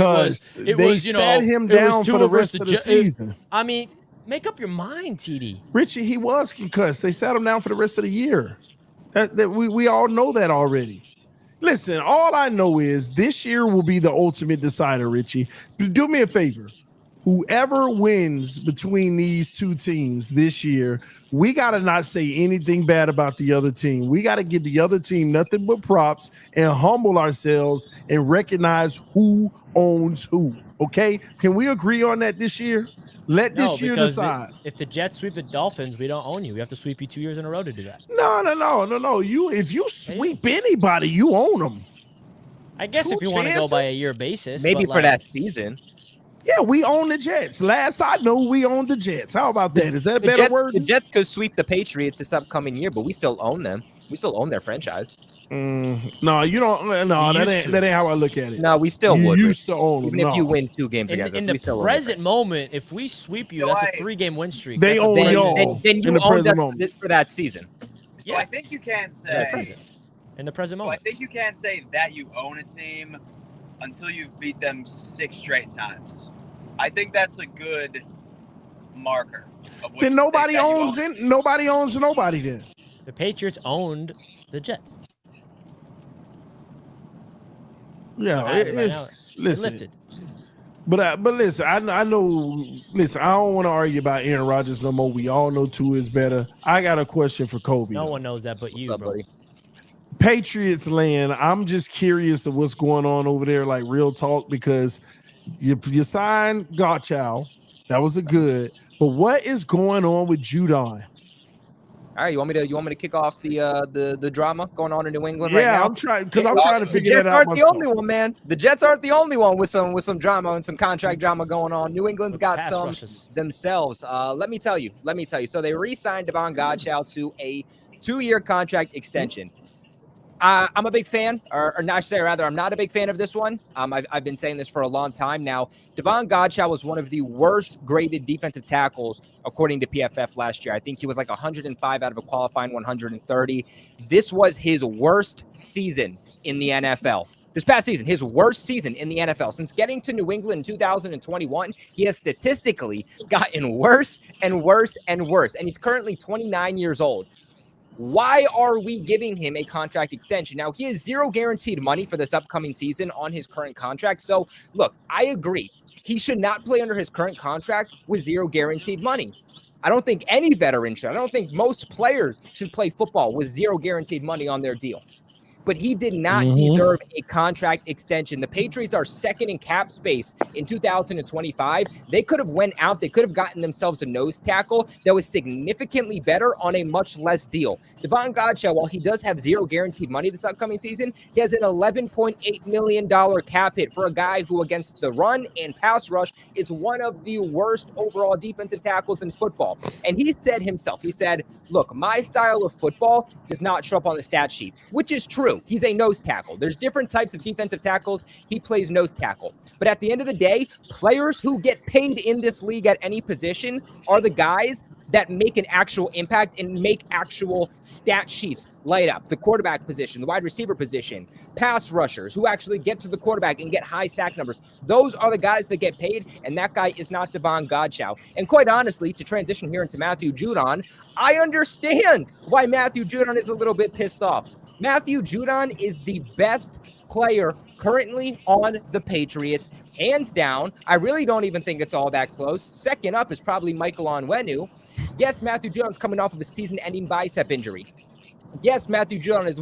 It was sat him down for the rest of the season. I mean, make up your mind, TD. Richie, he was concussed. They sat him down for the rest of the year. We all know that already. Listen, all I know is this year will be the ultimate decider, Richie. Do me a favor. Whoever wins between these two teams this year, we got to not say anything bad about the other team. We got to give the other team nothing but props and humble ourselves and recognize who owns who. Okay? Can we agree on that this year? Let this year decide. If the Jets sweep the Dolphins, we don't own you. We have to sweep you 2 years in a row to do that. No. If you sweep anybody, you own them. I guess if you want to go by a year basis. Maybe for that season. Yeah, we own the Jets. Last I know, we own the Jets. How about that? Is that a better word? The Jets could sweep the Patriots this upcoming year, but we still own them. We still own their franchise. No, you don't. No, that ain't how I look at it. No, we still would. You used to own them. Even if you win 2 games against in the present moment, if we sweep you, that's a 3-game win streak. They own y'all. Then you own them for that season. So I think you can't say in the present moment. I think you can't say that you own a team until you've beat them 6 straight times. I think that's a good marker. Then nobody owns it. Nobody owns nobody then. The Patriots owned the Jets. Yeah, listen. Lifted. But listen, I know. Listen, I don't want to argue about Aaron Rodgers no more. We all know Tua is better. I got a question for Kobe. No one knows that but you, bro. Buddy? Patriots land. I'm just curious of what's going on over there, like real talk, because you signed Gottschall. That was a good. But what is going on with Judon? All right, you want me to kick off the drama going on in New England right now? Yeah, I'm trying to figure that out aren't myself. the only one, man. The Jets aren't the only one with some drama and some contract drama going on. New England's got Pass some rushes themselves. Let me tell you. So they re-signed Devon Godchaux to a 2-year contract extension. I'm a big fan, or not say rather, I'm not a big fan of this one. I've been saying this for a long time now. Devon Godchaux was one of the worst graded defensive tackles according to PFF last year. I think he was like 105 out of a qualifying 130. This was his worst season in the NFL. This past season, his worst season in the NFL. Since getting to New England in 2021, he has statistically gotten worse and worse and worse. And he's currently 29 years old. Why are we giving him a contract extension? Now, he has zero guaranteed money for this upcoming season on his current contract. So, look, I agree. He should not play under his current contract with zero guaranteed money. I don't think any veteran should. I don't think most players should play football with zero guaranteed money on their deal. But he did not deserve a contract extension. The Patriots are second in cap space in 2025. They could have went out. They could have gotten themselves a nose tackle that was significantly better on a much less deal. Devon Godchaux, while he does have zero guaranteed money this upcoming season, he has an $11.8 million cap hit for a guy who against the run and pass rush is one of the worst overall defensive tackles in football. And he said himself, look, my style of football does not show up on the stat sheet, which is true. He's a nose tackle. There's different types of defensive tackles. He plays nose tackle. But at the end of the day, players who get paid in this league at any position are the guys that make an actual impact and make actual stat sheets light up. The quarterback position, the wide receiver position, pass rushers who actually get to the quarterback and get high sack numbers. Those are the guys that get paid, and that guy is not Devon Godchaux. And quite honestly, to transition here into Matthew Judon, I understand why Matthew Judon is a little bit pissed off. Matthew Judon is the best player currently on the Patriots, hands down. I really don't even think it's all that close. Second up is probably Michael Onwenu. Yes, Matthew Judon's coming off of a season-ending bicep injury. Yes, Matthew Judon is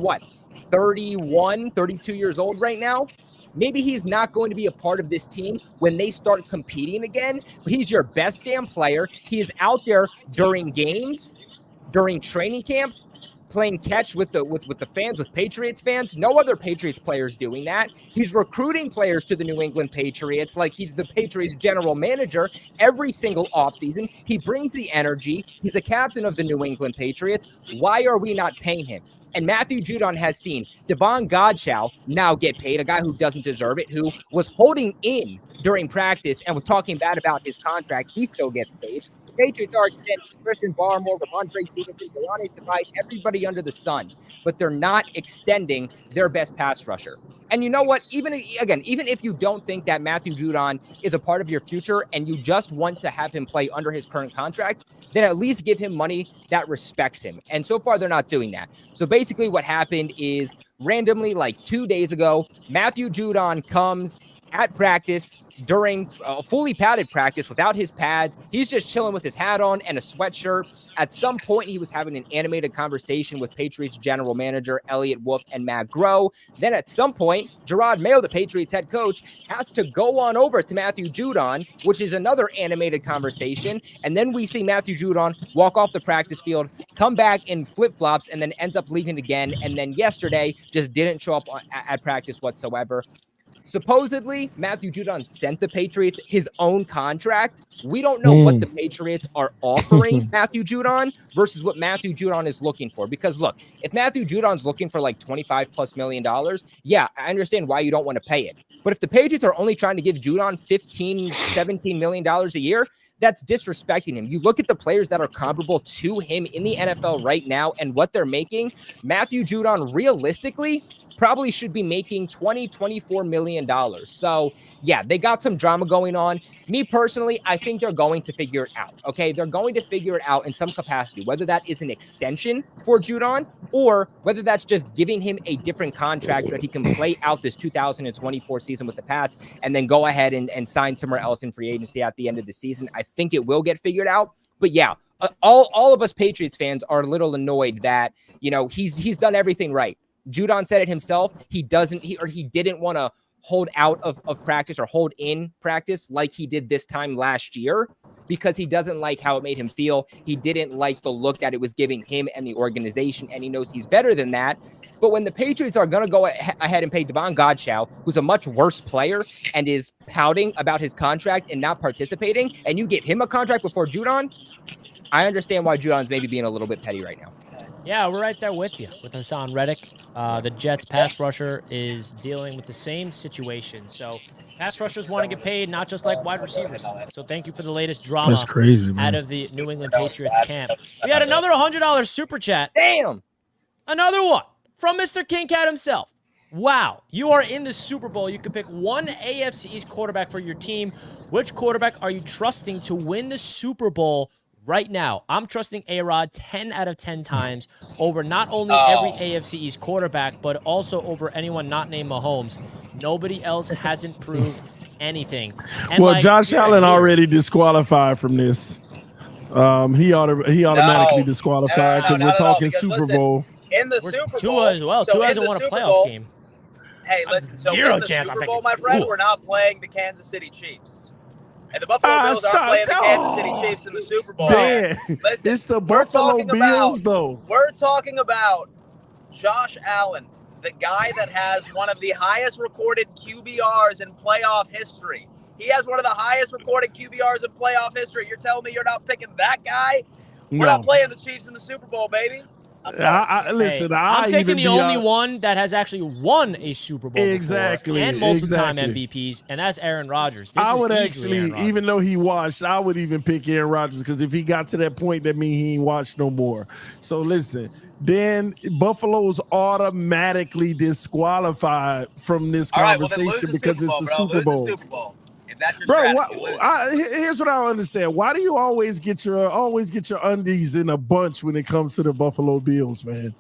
31, 32 years old right now. Maybe he's not going to be a part of this team when they start competing again, but he's your best damn player. He is out there during games, during training camp, playing catch with the fans, with Patriots fans. No other Patriots players doing that. He's recruiting players to the New England Patriots like he's the Patriots general manager every single offseason. He brings the energy. He's a captain of the New England Patriots. Why are we not paying him? And Matthew Judon has seen Devon Godchaux now get paid, a guy who doesn't deserve it, who was holding in during practice and was talking bad about his contract. He still gets paid. The Patriots are extending Christian Barmore, Ramondre Stevenson, Delane Tavai, everybody under the sun, but they're not extending their best pass rusher. And you know what? Even if you don't think that Matthew Judon is a part of your future and you just want to have him play under his current contract, then at least give him money that respects him. And so far, they're not doing that. So basically what happened is randomly, like 2 days ago, Matthew Judon comes at practice during a fully padded practice without his pads. He's just chilling with his hat on and a sweatshirt. At some point, he was having an animated conversation with Patriots general manager Elliott Wolf and Matt Groh. Then at some point, Gerard Mayo, the Patriots head coach, has to go on over to Matthew Judon, which is another animated conversation. And then we see Matthew Judon walk off the practice field, come back in flip-flops, and then ends up leaving again. And then yesterday just didn't show up at practice whatsoever. Supposedly, Matthew Judon sent the Patriots his own contract. We don't know what the Patriots are offering Matthew Judon versus what Matthew Judon is looking for. Because look, if Matthew Judon's looking for like $25+ million, yeah, I understand why you don't want to pay it. But if the Patriots are only trying to give Judon $15-17 million a year, that's disrespecting him. You look at the players that are comparable to him in the NFL right now and what they're making. Matthew Judon realistically probably should be making $20-24 million. So yeah, they got some drama going on. Me personally, I think they're going to figure it out. Okay, they're going to figure it out in some capacity, whether that is an extension for Judon or whether that's just giving him a different contract so that he can play out this 2024 season with the Pats and then go ahead and sign somewhere else in free agency at the end of the season. I think it will get figured out. But yeah, all of us Patriots fans are a little annoyed that, you know, he's done everything right. Judon said it himself. He didn't want to hold out of practice or hold in practice like he did this time last year, because he doesn't like how it made him feel. He didn't like the look that it was giving him and the organization, and he knows he's better than that. But when the Patriots are going to go ahead and pay Devon Godchaux, who's a much worse player and is pouting about his contract and not participating, and you give him a contract before Judon, I understand why Judon's maybe being a little bit petty right now. Yeah, we're right there with you, with Hassan Reddick. The Jets pass rusher is dealing with the same situation. So pass rushers want to get paid, not just like wide receivers. So thank you for the latest drama That's crazy, man. out of the New England Patriots camp. We had another $100 super chat. Damn! Another one from Mr. King Cat himself. Wow, you are in the Super Bowl. You can pick one AFC East quarterback for your team. Which quarterback are you trusting to win the Super Bowl right now? I'm trusting A-Rod 10 out of 10 times over not only every AFC East quarterback, but also over anyone not named Mahomes. Nobody else hasn't proved anything. And well, Josh Allen already disqualified from this. He automatically disqualified because we're talking Super Bowl. In the Super Bowl, Tua as well. Tua hasn't won a playoff game. Hey, listen. So Zero in the chance Super I'm Bowl, picking my friend, Tua. we're not playing the Kansas City Chiefs. And the Buffalo Bills aren't playing the Kansas City Chiefs in the Super Bowl. Man, Listen, it's the Buffalo Bills, though. We're talking about Josh Allen, the guy that has one of the highest recorded QBRs in playoff history. He has one of the highest recorded QBRs in playoff history. You're telling me you're not picking that guy? We're not playing the Chiefs in the Super Bowl, baby. I'm taking the only one that has actually won a Super Bowl before, and multiple-time MVPs, and that's Aaron Rodgers. I would actually, even though he watched, I would even pick Aaron Rodgers, because if he got to that point, that means he ain't watched no more. So listen, then Buffalo's automatically disqualified from this conversation because it's the Super Bowl. Bro, here's what I don't understand. Why do you always get your undies in a bunch when it comes to the Buffalo Bills, man?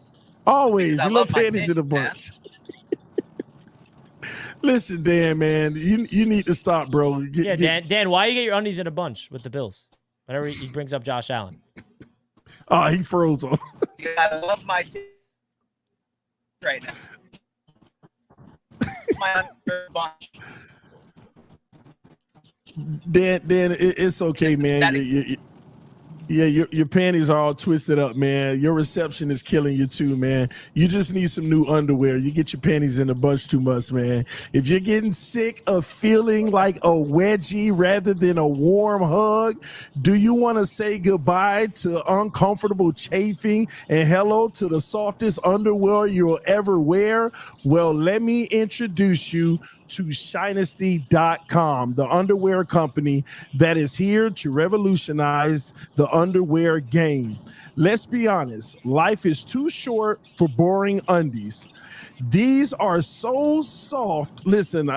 Always. You love panties in a bunch. Listen, Dan, man, you need to stop, bro. Dan, why you get your undies in a bunch with the Bills? Whenever he brings up Josh Allen. Oh, he froze on. I love my team right now. My bunch. Dan, it's okay, man. Your panties are all twisted up, man. Your reception is killing you too, man. You just need some new underwear. You get your panties in a bunch too much, man. If you're getting sick of feeling like a wedgie rather than a warm hug, do you want to say goodbye to uncomfortable chafing and hello to the softest underwear you'll ever wear? Well, let me introduce you to Shinesty.com, the underwear company that is here to revolutionize the underwear game. Let's be honest, life is too short for boring undies. These are so soft. Listen,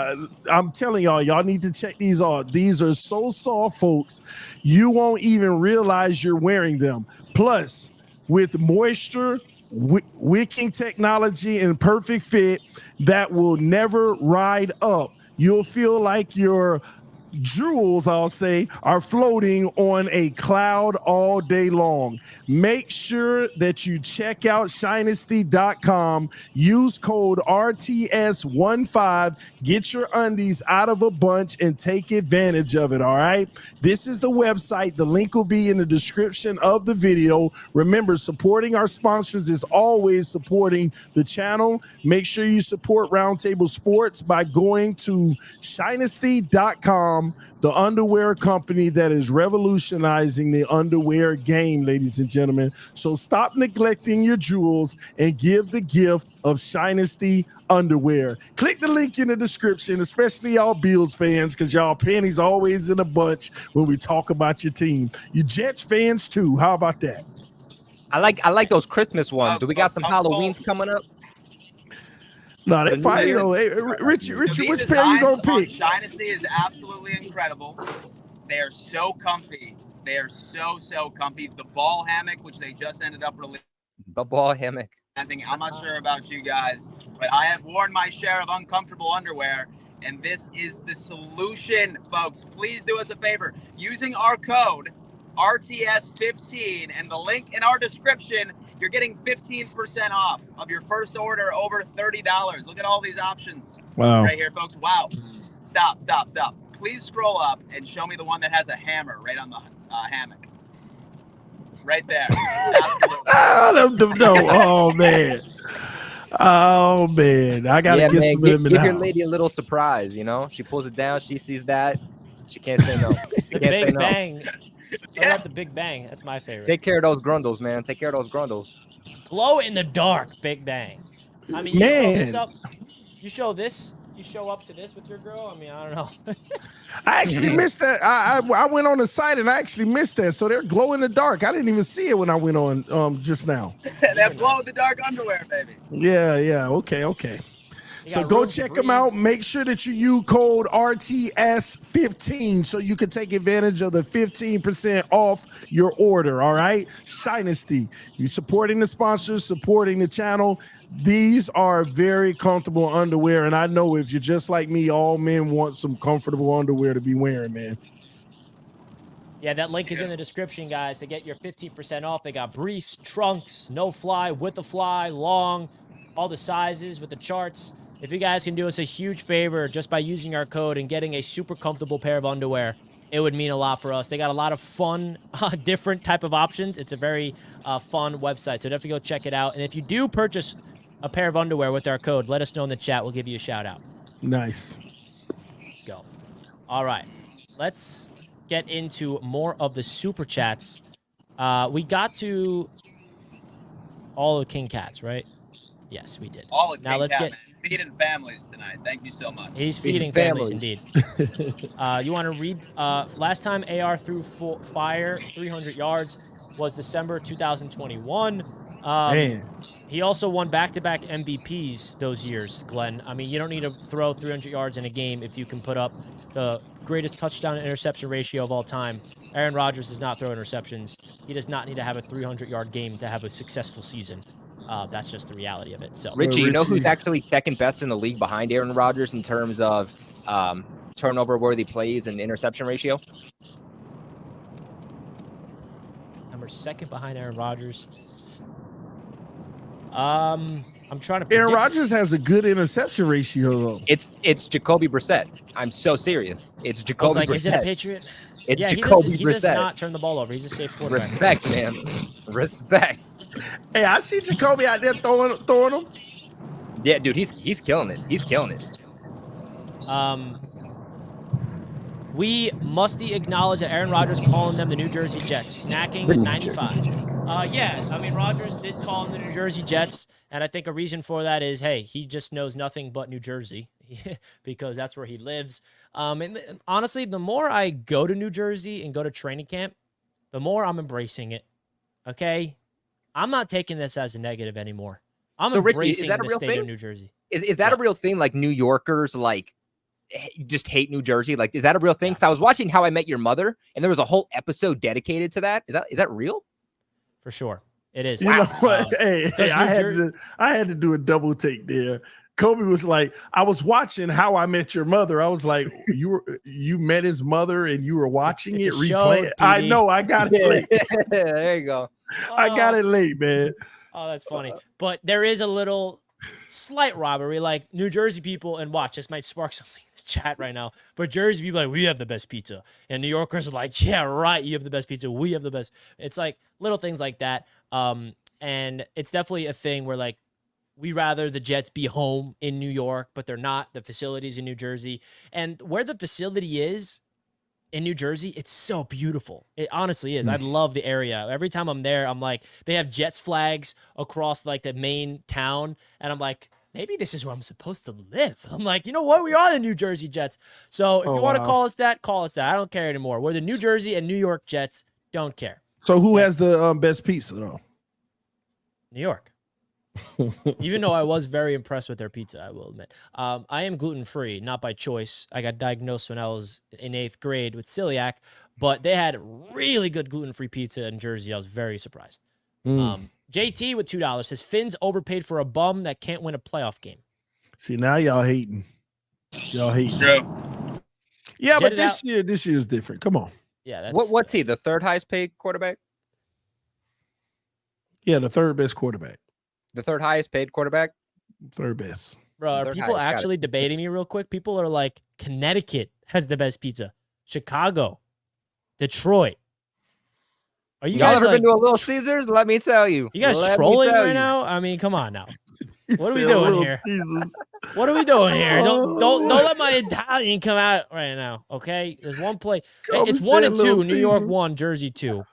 I'm telling y'all need to check these out. These are so soft, folks. You won't even realize you're wearing them. Plus, with moisture, wicking technology, and perfect fit that will never ride up, you'll feel like your jewels, I'll say, are floating on a cloud all day long. Make sure that you check out Shinesty.com. Use code RTS15. Get your undies out of a bunch and take advantage of it, all right? This is the website. The link will be in the description of the video. Remember, supporting our sponsors is always supporting the channel. Make sure you support Roundtable Sports by going to Shinesty.com, the underwear company that is revolutionizing the underwear game, ladies and gentlemen. So stop neglecting your jewels and give the gift of Shinesty underwear. Click the link in the description, especially y'all Bills fans, because y'all panties always in a bunch when we talk about your team. You Jets fans too. How about that? I like those Christmas ones. Do we got some Halloweens coming up? No, they fight, you know. Hey, Richie, which pair you gonna pick? Shinesty is absolutely incredible. They are so comfy. They are so comfy. The ball hammock, which they just ended up releasing. The ball hammock. I'm not sure about you guys, but I have worn my share of uncomfortable underwear, and this is the solution, folks. Please do us a favor. Using our code RTS15 and the link in our description, You're getting 15% off of your first order over $30. Look at all these options right here, folks. Wow. Stop. Please scroll up and show me the one that has a hammer right on the hammock. Right there. Oh, man. Oh, man. I got to get some of them in Give the your house. lady a little surprise, you know? She pulls it down. She sees that. She can't say no. The Big Bang. What about the Big Bang? That's my favorite. Take care of those grundles, man. Take care of those grundles. Glow in the dark, Big Bang. I mean, you show this up. You show this. You show up to this with your girl. I mean, I don't know. I actually missed that. I went on the site and I actually missed that. So they're glow in the dark. I didn't even see it when I went on just now. That's glow in the dark underwear, baby. Yeah. Okay. So go check them out. Make sure that you use code RTS15 so you can take advantage of the 15% off your order. All right, Shynasty, you're supporting the sponsors, supporting the channel. These are very comfortable underwear, and I know if you're just like me, all men want some comfortable underwear to be wearing, man. Yeah, that link is in the description, guys, to get your 15% off. They got briefs, trunks, no fly, with the fly, long, all the sizes with the charts. If you guys can do us a huge favor just by using our code and getting a super comfortable pair of underwear, it would mean a lot for us. They got a lot of fun, different type of options. It's a very fun website, so definitely go check it out. And if you do purchase a pair of underwear with our code, let us know in the chat. We'll give you a shout out. Nice. Let's go. All right. Let's get into more of the super chats. We got to all the King Cats, right? Yes, we did. All of now let's get feeding families tonight. Thank you so much. He's feeding families indeed. You want to read? Last time AR threw fire 300 yards was December 2021. Man. He also won back-to-back MVPs those years, Glenn. I mean, you don't need to throw 300 yards in a game if you can put up the greatest touchdown and interception ratio of all time. Aaron Rodgers does not throw interceptions. He does not need to have a 300-yard game to have a successful season. That's just the reality of it. So, Richie, you know who's actually second best in the league behind Aaron Rodgers in terms of turnover-worthy plays and interception ratio? Number second behind Aaron Rodgers. I'm trying to predict. Aaron Rodgers has a good interception ratio, though. It's Jacoby Brissett. I'm so serious. It's Jacoby Brissett. Is it a Patriot? It's Jacoby Brissett. He does Brissett. not turn the ball over. He's a safe quarterback. Respect, man. Respect. Hey, I see Jacoby out there throwing them. Yeah, dude, he's killing it. He's killing it. We must acknowledge that Aaron Rodgers calling them the New Jersey Jets, snacking at 95. Yeah, I mean, Rodgers did call them the New Jersey Jets, and I think a reason for that is, hey, he just knows nothing but New Jersey because that's where he lives. And honestly, the more I go to New Jersey and go to training camp, the more I'm embracing it, okay? I'm not taking this as a negative anymore. I'm embracing the state of New Jersey. Is that a real thing? Like New Yorkers, like just hate New Jersey? Like, is that a real thing? Because I was watching How I Met Your Mother, and there was a whole episode dedicated to that. Is that real? For sure, it is. You know what? Hey, I had to do a double take there. Kobe was like, I was watching How I Met Your Mother. I was like, you met his mother and you were watching it replay. I know, I got it late. There you go. I got it late, man. Oh, that's funny. But there is a little slight rivalry. Like New Jersey people, and watch, this might spark something in this chat right now. But Jersey people are like, we have the best pizza. And New Yorkers are like, yeah, right, you have the best pizza. We have the best. It's like little things like that. And it's definitely a thing where like, we rather the Jets be home in New York, but they're not. The facility's in New Jersey. And where the facility is in New Jersey, it's so beautiful. It honestly is. I love the area. Every time I'm there, I'm like, they have Jets flags across like the main town. And I'm like, maybe this is where I'm supposed to live. I'm like, you know what? We are the New Jersey Jets. So if you want to call us that, call us that. I don't care anymore. We're the New Jersey and New York Jets. Don't care. So who has the best pizza, though? New York. Even though I was very impressed with their pizza, I will admit. I am gluten-free, not by choice. I got diagnosed when I was in 8th grade with celiac, but they had really good gluten-free pizza in Jersey. I was very surprised. JT with $2 says, Finn's overpaid for a bum that can't win a playoff game. See, now y'all hating. Y'all hating. True. Yeah, but this year is different. Come on. Yeah, that's what's he, the third highest paid quarterback? Yeah, the third best quarterback. The third highest paid quarterback. Third best. Bro, are They're people high, got it. actually debating me real quick? People are like, Connecticut has the best pizza. Chicago, Detroit. Are you Y'all guys ever like, been to a Little Caesars? Let me tell you. you guys Let me trolling tell right you. now? I mean, come on now. He What are we said doing Little here? Caesars. What are we doing here? Don't let my Italian come out right now, okay? There's one play. Hey, Kobe it's 1 and said 2. Little New York Caesars. 1, Jersey 2.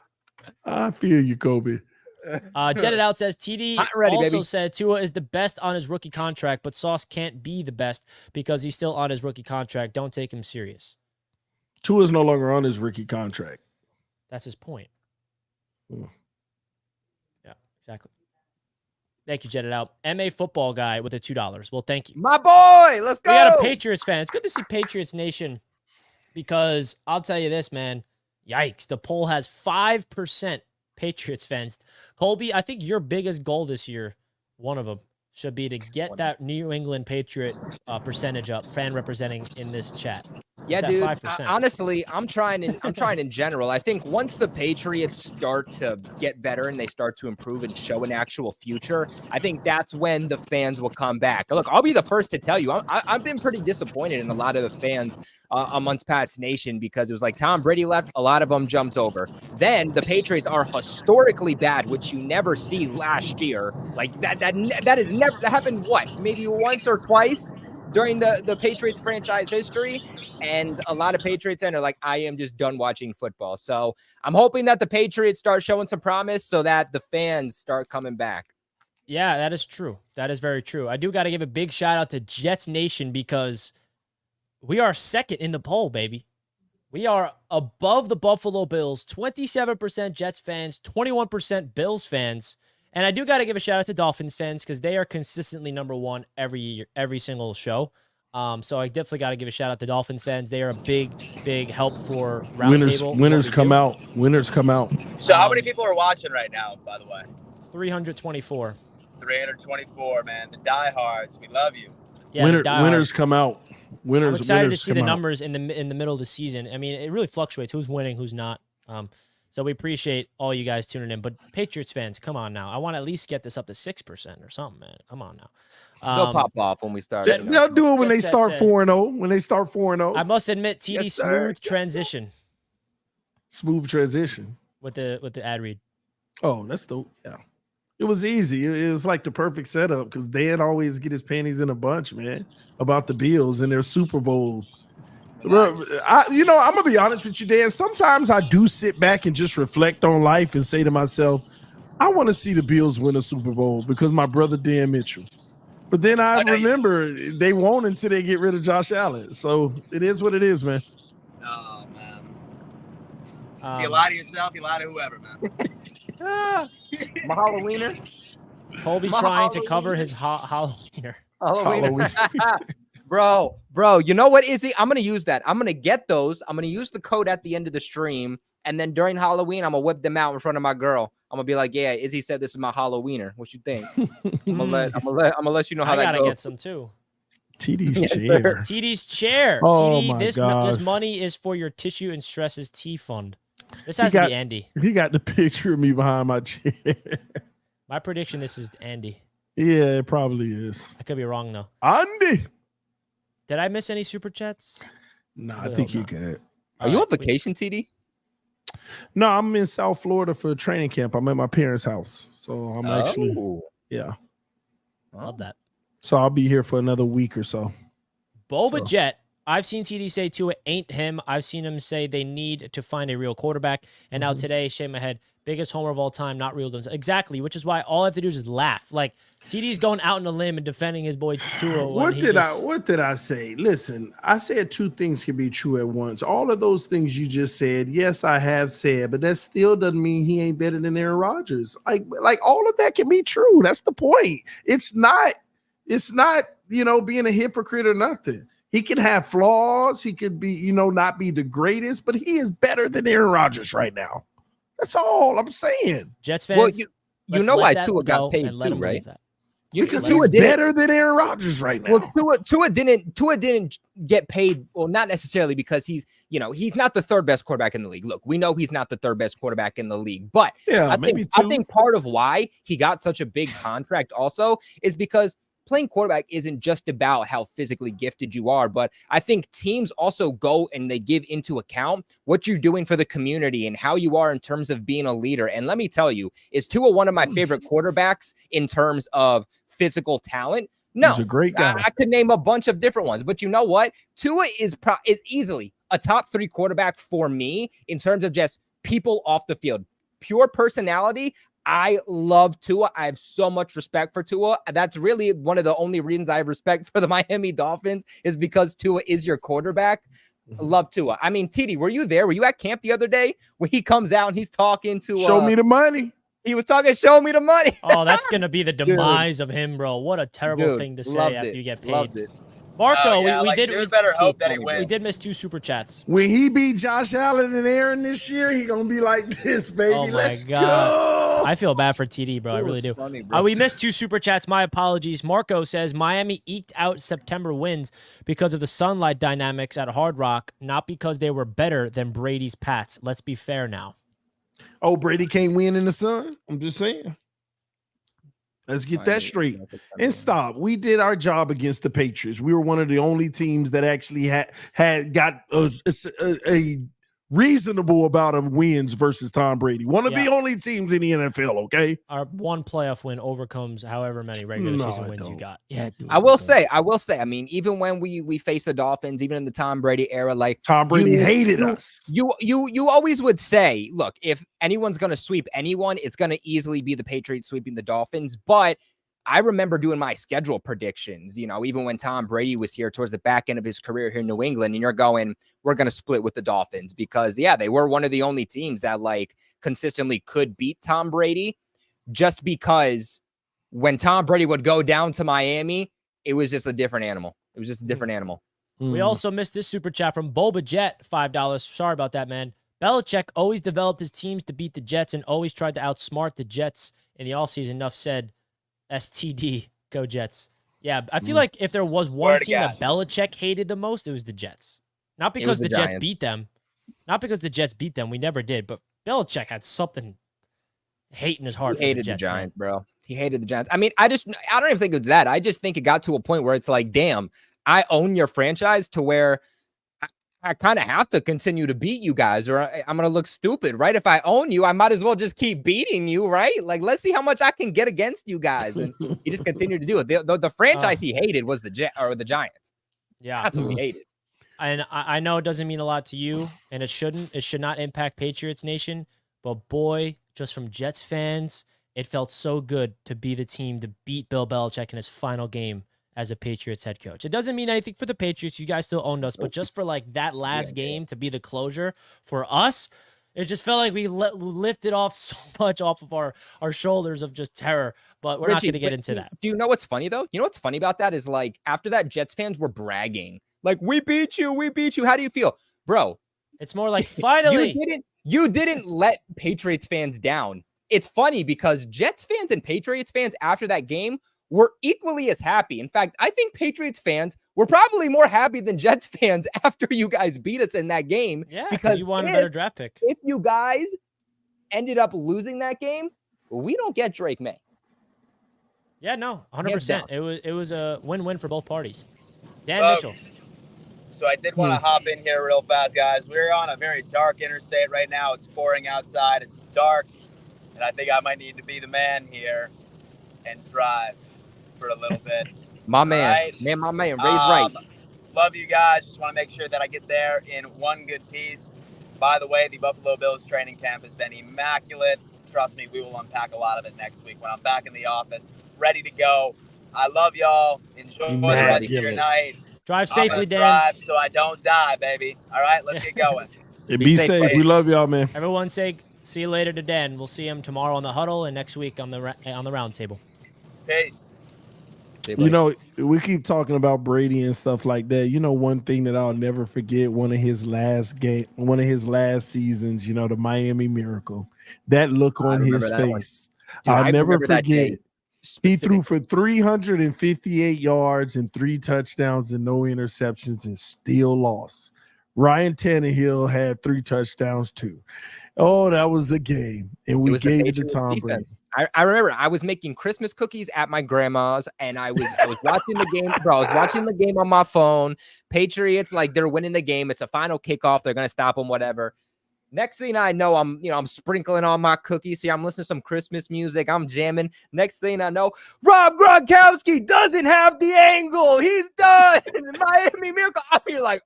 I feel you, Kobe. Jet It Out says TD Hot and ready, also baby. said Tua is the best on his rookie contract, but Sauce can't be the best because he's still on his rookie contract. Don't take him serious. Tua is no longer on his rookie contract. That's his point. Hmm. Yeah, exactly. Thank you, Jet It Out. MA football guy with the $2. Well, thank you. My boy, let's go. We got a Patriots fan. It's good to see Patriots Nation because I'll tell you this, man. Yikes. The poll has 5% Patriots fans. Colby, I think your biggest goal this year, one of them, should be to get that New England Patriot percentage up, fan representing in this chat. Yeah, It's at dude. 5%. Honestly, I'm trying in general. I think once the Patriots start to get better and they start to improve and show an actual future, I think that's when the fans will come back. Look, I'll be the first to tell you, I've been pretty disappointed in a lot of the fans amongst Pat's Nation because it was like Tom Brady left, a lot of them jumped over. Then the Patriots are historically bad, which you never see last year. Like that has never happened. What, maybe once or twice during the Patriots franchise history. And a lot of Patriots fans are like, I am just done watching football. So I'm hoping that the Patriots start showing some promise so that the fans start coming back. Yeah, that is true. That is very true. I do got to give a big shout out to Jets Nation because we are second in the poll, baby. We are above the Buffalo Bills, 27% Jets fans, 21% Bills fans. And I do got to give a shout out to Dolphins fans because they are consistently number one every year, every single show. So I definitely got to give a shout out to Dolphins fans. They are a big help for Roundtable. Winners come out. Winners come out. So how many people are watching right now, by the way? 324. 324, man. The diehards. We love you. Yeah, Winners diehards. come out. Winners. I'm excited winners to see come the out. numbers in the middle of the season. I mean, it really fluctuates who's winning, who's not. So we appreciate all you guys tuning in. But Patriots fans, come on now. I want to at least get this up to 6% or something, man. Come on now. They'll pop off when we start. They'll do it when they Jet start Set 4-0. When they start 4-0. I must admit, TD Yes, sir. smooth transition Smooth transition. with the ad read. Oh, that's dope. Yeah. It was easy. It was like the perfect setup because Dan always get his panties in a bunch, man, about the Bills and their Super Bowl. Bro, I'm going to be honest with you, Dan. Sometimes I do sit back and just reflect on life and say to myself, I want to see the Bills win a Super Bowl because my brother Dan Mitchell. But then I remember they won't until they get rid of Josh Allen. So it is what it is, man. Oh, man. Um, So you lie to yourself, you lie to whoever, man. My Halloweener. Colby My trying to cover Halloweener. his Halloweener. Halloweener. Bro, you know what, Izzy? I'm going to use that. I'm going to get those. I'm going to use the code at the end of the stream. And then during Halloween, I'm going to whip them out in front of my girl. I'm going to be like, yeah, Izzy said this is my Halloweener. What you think? I'm going to let you know how I that gotta goes. get some too. TD's Yes, chair. sir. TD's chair. Oh, TD, my this gosh. money is for your tissue and stresses T fund. This has got- to be Andy. He got the picture of me behind my chair. My prediction, this is Andy. Yeah, it probably is. I could be wrong though. Andy. Did I miss any super chats? Nah, I Really think hope you not. good. Are you on vacation, TD? No, I'm in South Florida for training camp. I'm at my parents' house. So I'm actually, yeah. Love that. So I'll be here for another week or so. Boba So- Jet. I've seen TD say Tua ain't him. I've seen him say they need to find a real quarterback. And now today, shake my head, biggest homer of all time, not real. Exactly, which is why all I have to do is just laugh. Like TD's going out on a limb and defending his boy Tua. What did I say? Listen, I said two things can be true at once. All of those things you just said, yes, I have said, but that still doesn't mean he ain't better than Aaron Rodgers. Like all of that can be true. That's the point. It's not, being a hypocrite or nothing. He can have flaws. He could be, not be the greatest, but he is better than Aaron Rodgers right now. That's all I'm saying. Jets fans. Well, you let's know let why that Tua go got paid and let too, him right? believe that. Because he's better than Aaron Rodgers right now. Well, Tua didn't get paid. Well, not necessarily because he's not the third best quarterback in the league. Look, we know he's not the third best quarterback in the league, but I think part of why he got such a big contract also is because playing quarterback isn't just about how physically gifted you are, but I think teams also go and they give into account what you're doing for the community and how you are in terms of being a leader. And let me tell you, is Tua one of my favorite quarterbacks in terms of physical talent? No, he's a great guy. I could name a bunch of different ones, but you know what? Tua is easily a top 3 quarterback for me in terms of just people off the field, pure personality. I love Tua. I have so much respect for Tua. That's really one of the only reasons I have respect for the Miami Dolphins is because Tua is your quarterback. I love Tua. I mean, TD, were you there? Were you at camp the other day when he comes out and he's talking to show me the money? He was talking, show me the money. Oh, that's going to be the demise of him, bro. What a terrible thing to say after you get paid. Loved it. Marco, we better hope that he wins. We did miss 2 super chats. When he beat Josh Allen and Aaron this year, he gonna be like this, baby. Oh my Let's God. go. I feel bad for TD, bro. I really do. Funny, We missed 2 super chats. My apologies. Marco says Miami eked out September wins because of the sunlight dynamics at Hard Rock, not because they were better than Brady's Pats. Let's be fair now. Oh, Brady can't win in the sun. I'm just saying. Let's get that straight and stop. We did our job against the Patriots. We were one of the only teams that actually had got a reasonable amount of wins versus Tom Brady. One of the only teams in the NFL, okay? Our one playoff win overcomes however many regular season wins you got. Yeah, I will say, I mean, even when we faced the Dolphins, even in the Tom Brady era, like Tom Brady hated us. You always would say, look, if anyone's going to sweep anyone, it's going to easily be the Patriots sweeping the Dolphins. But I remember doing my schedule predictions, even when Tom Brady was here towards the back end of his career here in New England, and you're going, we're going to split with the Dolphins because, they were one of the only teams that like consistently could beat Tom Brady just because when Tom Brady would go down to Miami, it was just a different animal. It was just a different animal. We also missed this super chat from Boba Jet, $5. Sorry about that, man. Belichick always developed his teams to beat the Jets and always tried to outsmart the Jets in the offseason. Enough said. STD, go Jets. Yeah, I feel like if there was one team that Belichick hated the most, it was the Jets. Not because the Jets beat them. Not because the Jets beat them. We never did. But Belichick had something hate in his heart for the Jets, Giants, bro. He hated the Giants. I mean, I don't even think it was that. I just think it got to a point where it's like, damn, I own your franchise to where I kind of have to continue to beat you guys or I'm going to look stupid, right? If I own you, I might as well just keep beating you, right? Like, let's see how much I can get against you guys. And he just continued to do it. The franchise he hated was the Giants. Yeah. That's what he hated. And I know it doesn't mean a lot to you, and it shouldn't. It should not impact Patriots Nation. But boy, just from Jets fans, it felt so good to be the team to beat Bill Belichick in his final game as a Patriots head coach. It doesn't mean anything for the Patriots. You guys still owned us, but just for like that last game to be the closure for us, it just felt like we lifted off so much off of our shoulders of just terror, but we're not going to get into that. Do you know what's funny though? You know what's funny about that is like after that Jets fans were bragging, like we beat you. How do you feel? Bro, it's more like finally. You didn't let Patriots fans down. It's funny because Jets fans and Patriots fans after that game were equally as happy. In fact, I think Patriots fans were probably more happy than Jets fans after you guys beat us in that game. Yeah, because you won a better draft pick. If you guys ended up losing that game, we don't get Drake May. Yeah, no, 100%. It was a win-win for both parties. Dan Mitchell. So I did want to hop in here real fast, guys. We're on a very dark interstate right now. It's pouring outside. It's dark. And I think I might need to be the man here and drive for a little bit. My man. Right? My man. Raise right. Love you guys. Just want to make sure that I get there in one good piece. By the way, the Buffalo Bills training camp has been immaculate. Trust me, we will unpack a lot of it next week when I'm back in the office, ready to go. I love y'all. Enjoy the rest of your night. Drive safely, Dan. Drive so I don't die, baby. All right, let's get going. Be safe. We love y'all, man. Everyone say see you later to Dan. We'll see him tomorrow on the huddle and next week on the Roundtable. Peace. You know, we keep talking about Brady and stuff like that. You know, one thing that I'll never forget, one of his last seasons, the Miami Miracle. That look on his face. Dude, I'll never forget. He threw for 358 yards and 3 touchdowns and no interceptions and still lost. Ryan Tannehill had 3 touchdowns too. Oh, that was a game, and we gave it to Tom Brady. I remember I was making Christmas cookies at my grandma's, and I was watching the game, bro. I was watching the game on my phone. Patriots, like, they're winning the game. It's a final kickoff. They're gonna stop them, whatever. Next thing I know, I'm sprinkling on my cookies here. I'm listening to some Christmas music. I'm jamming. Next thing I know, Rob Gronkowski doesn't have the angle. He's done. Miami Miracle. I'm here like,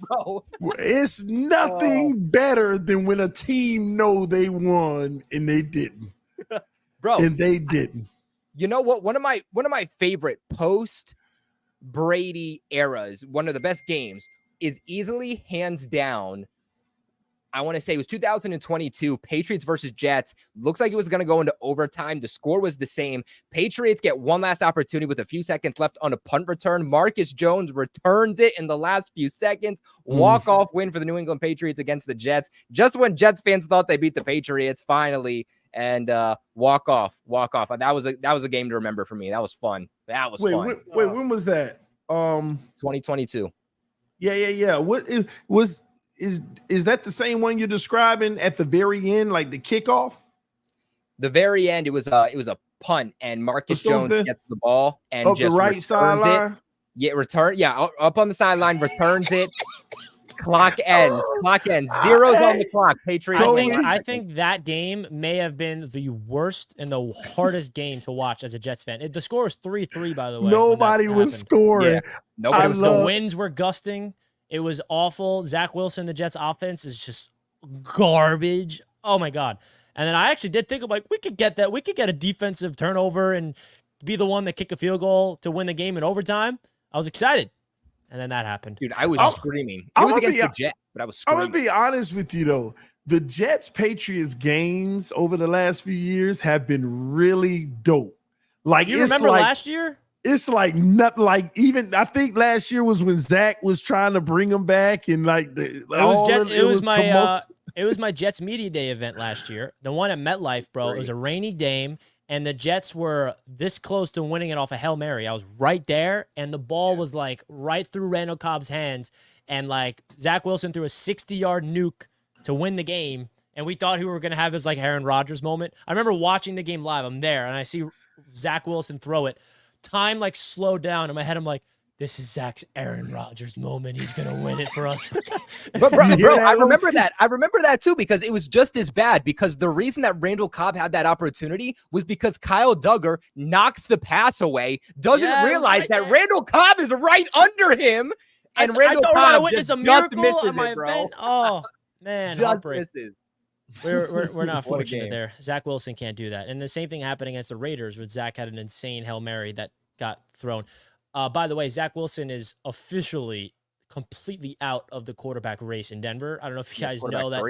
bro. It's nothing better than when a team know they won and they didn't. Bro. And they didn't. You know what? One of my favorite post Brady eras, one of the best games, is easily hands down. I want to say it was 2022, Patriots versus Jets. Looks like it was going to go into overtime. The score was the same. Patriots get one last opportunity with a few seconds left on a punt return. Marcus Jones returns it in the last few seconds. Walk-off win for the New England Patriots against the Jets. Just when Jets fans thought they beat the Patriots, finally, and walk off. That was a game to remember for me. That was fun. That was fun. Wait, when was that? 2022. Yeah. What it was? Is that the same one you're describing at the very end, like the kickoff? The very end, it was a punt, and Marcus Jones gets the ball and up just the right sideline. Up on the sideline, returns it. Clock ends. Zeros on the clock. Patriots. I think that game may have been the worst and the hardest game to watch as a Jets fan. The score was 3-3, by the way. Nobody was scoring. Yeah. Nobody was the winds were gusting. It was awful. Zach Wilson, the Jets offense is just garbage. Oh my God. And then I actually did think, like, we could get that. We could get a defensive turnover and be the one that kick a field goal to win the game in overtime. I was excited. And then that happened. Dude, I was screaming. It was against the Jets, but I was screaming. I'm going to be honest with you, though. The Jets-Patriots games over the last few years have been really dope. Like, you remember last year? It's like not like even I think last year was when Zach was trying to bring him back and like it was my Jets Media Day event last year, the one at MetLife, bro. It was a rainy day, and the Jets were this close to winning it off a Hail Mary. I was right there, and the ball was like right through Randall Cobb's hands, and like Zach Wilson threw a 60-yard nuke to win the game, and we thought we were gonna have his like Aaron Rodgers moment. I remember watching the game live. I'm there, and I see Zach Wilson throw it. Time like slowed down in my head. I'm like, this is Zach's Aaron Rodgers moment. He's gonna win it for us. But bro, I remember that. I remember that too because it was just as bad. Because the reason that Randall Cobb had that opportunity was because Kyle Duggar knocks the pass away, doesn't realize that Randall Cobb is right under him, and Randall Cobb just misses it, bro. Oh man, just misses. We're not fortunate there. Zach Wilson can't do that. And the same thing happened against the Raiders where Zach had an insane Hail Mary that got thrown. By the way, Zach Wilson is officially completely out of the quarterback race in Denver. I don't know if you guys know that.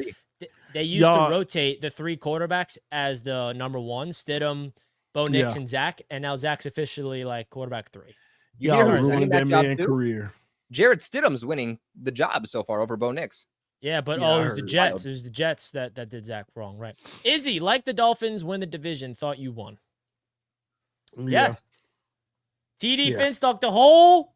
They used to rotate the 3 quarterbacks as the number 1, Stidham, Bo Nix, and Zach. And now Zach's officially like quarterback 3. Ruined that man's career. Jared Stidham's winning the job so far over Bo Nix. Yeah, but it was the Jets. It was the Jets that did Zach wrong, right? Izzy, like the Dolphins win the division, thought you won. Yeah. TD Finstock, the whole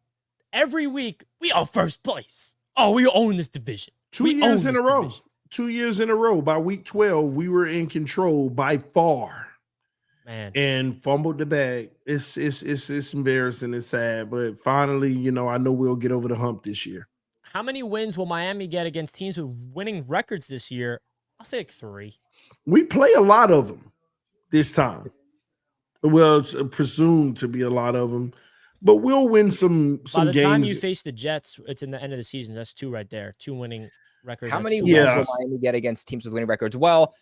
every week, we are first place. Oh, we own this division. 2 years in a row. 2 years in a row. By week 12, we were in control by far. Man. And fumbled the bag. It's embarrassing. It's sad. But finally, I know we'll get over the hump this year. How many wins will Miami get against teams with winning records this year? I'll say like 3. We play a lot of them this time. Well, it's presumed to be a lot of them, but we'll win some games. By the time you face the Jets, it's in the end of the season. That's 2 right there. 2 winning records. How many wins will Miami get against teams with winning records? Well,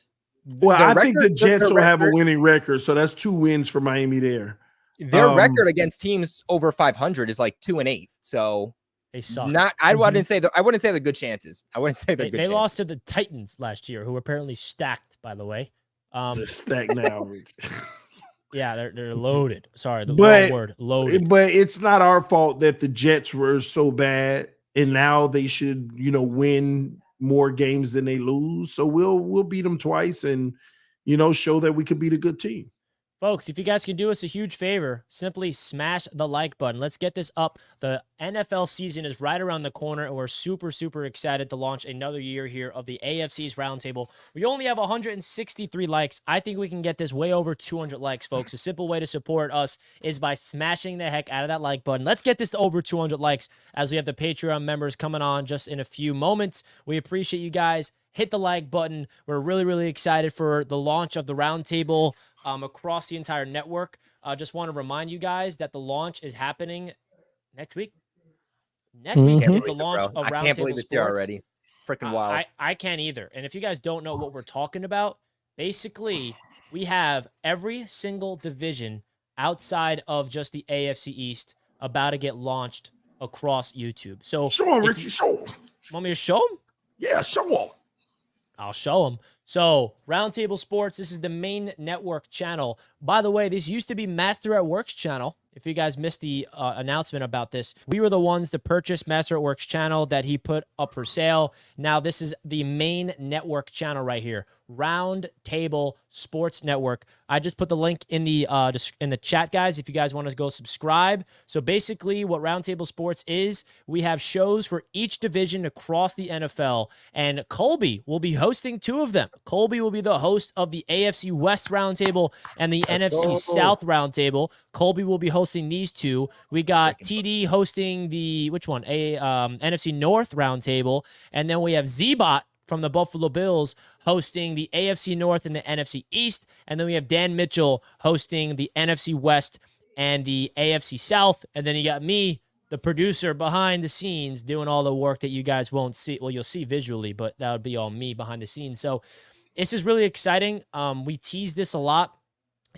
I think the Jets will have a winning record, so that's 2 wins for Miami there. Their record against teams over 500 is like 2-8. So they suck. I wouldn't say they're good chances. I wouldn't say they're good. They chances. lost to the Titans last year, who were apparently stacked. By the way, they're stacked now. Yeah, they're loaded. Sorry, wrong word. Loaded. But it's not our fault that the Jets were so bad, and now they should, win more games than they lose. So we'll beat them twice, and show that we could beat a good team. Folks, if you guys can do us a huge favor, simply smash the like button. Let's get this up. The NFL season is right around the corner, and we're super, super excited to launch another year here of the AFC's Roundtable. We only have 163 likes. I think we can get this way over 200 likes, folks. A simple way to support us is by smashing the heck out of that like button. Let's get this to over 200 likes as we have the Patreon members coming on just in a few moments. We appreciate you guys. Hit the like button. We're really, really excited for the launch of the Roundtable across the entire network. Just want to remind you guys that the launch is happening next week. Next week is the launch of Roundtable Sports. I can't believe it's here already. Freaking wild. I can't either. And if you guys don't know what we're talking about, basically, we have every single division outside of just the AFC East about to get launched across YouTube. So show them, Richie. Show them. Want me to show them? Yeah, show them. I'll show them. So, Roundtable Sports, this is the main network channel. By the way, this used to be Master at Work's channel. If you guys missed the announcement about this, we were the ones to purchase Master at Work's channel that he put up for sale. Now, this is the main network channel right here, Roundtable Sports Network. I just put the link in the chat, guys, if you guys want to go subscribe. So basically what Roundtable Sports is, we have shows for each division across the NFL, and Colby will be hosting 2 of them. Colby will be the host of the AFC West Roundtable and the NFC South Roundtable. Colby will be hosting these 2. We got TD hosting the, which one? NFC North Roundtable, and then we have Z-Bot from the Buffalo Bills hosting the AFC North and the NFC East. And then we have Dan Mitchell hosting the NFC West and the AFC South. And then you got me, the producer behind the scenes, doing all the work that you guys won't see. Well, you'll see visually, but that would be all me behind the scenes. So this is really exciting. We teased this a lot,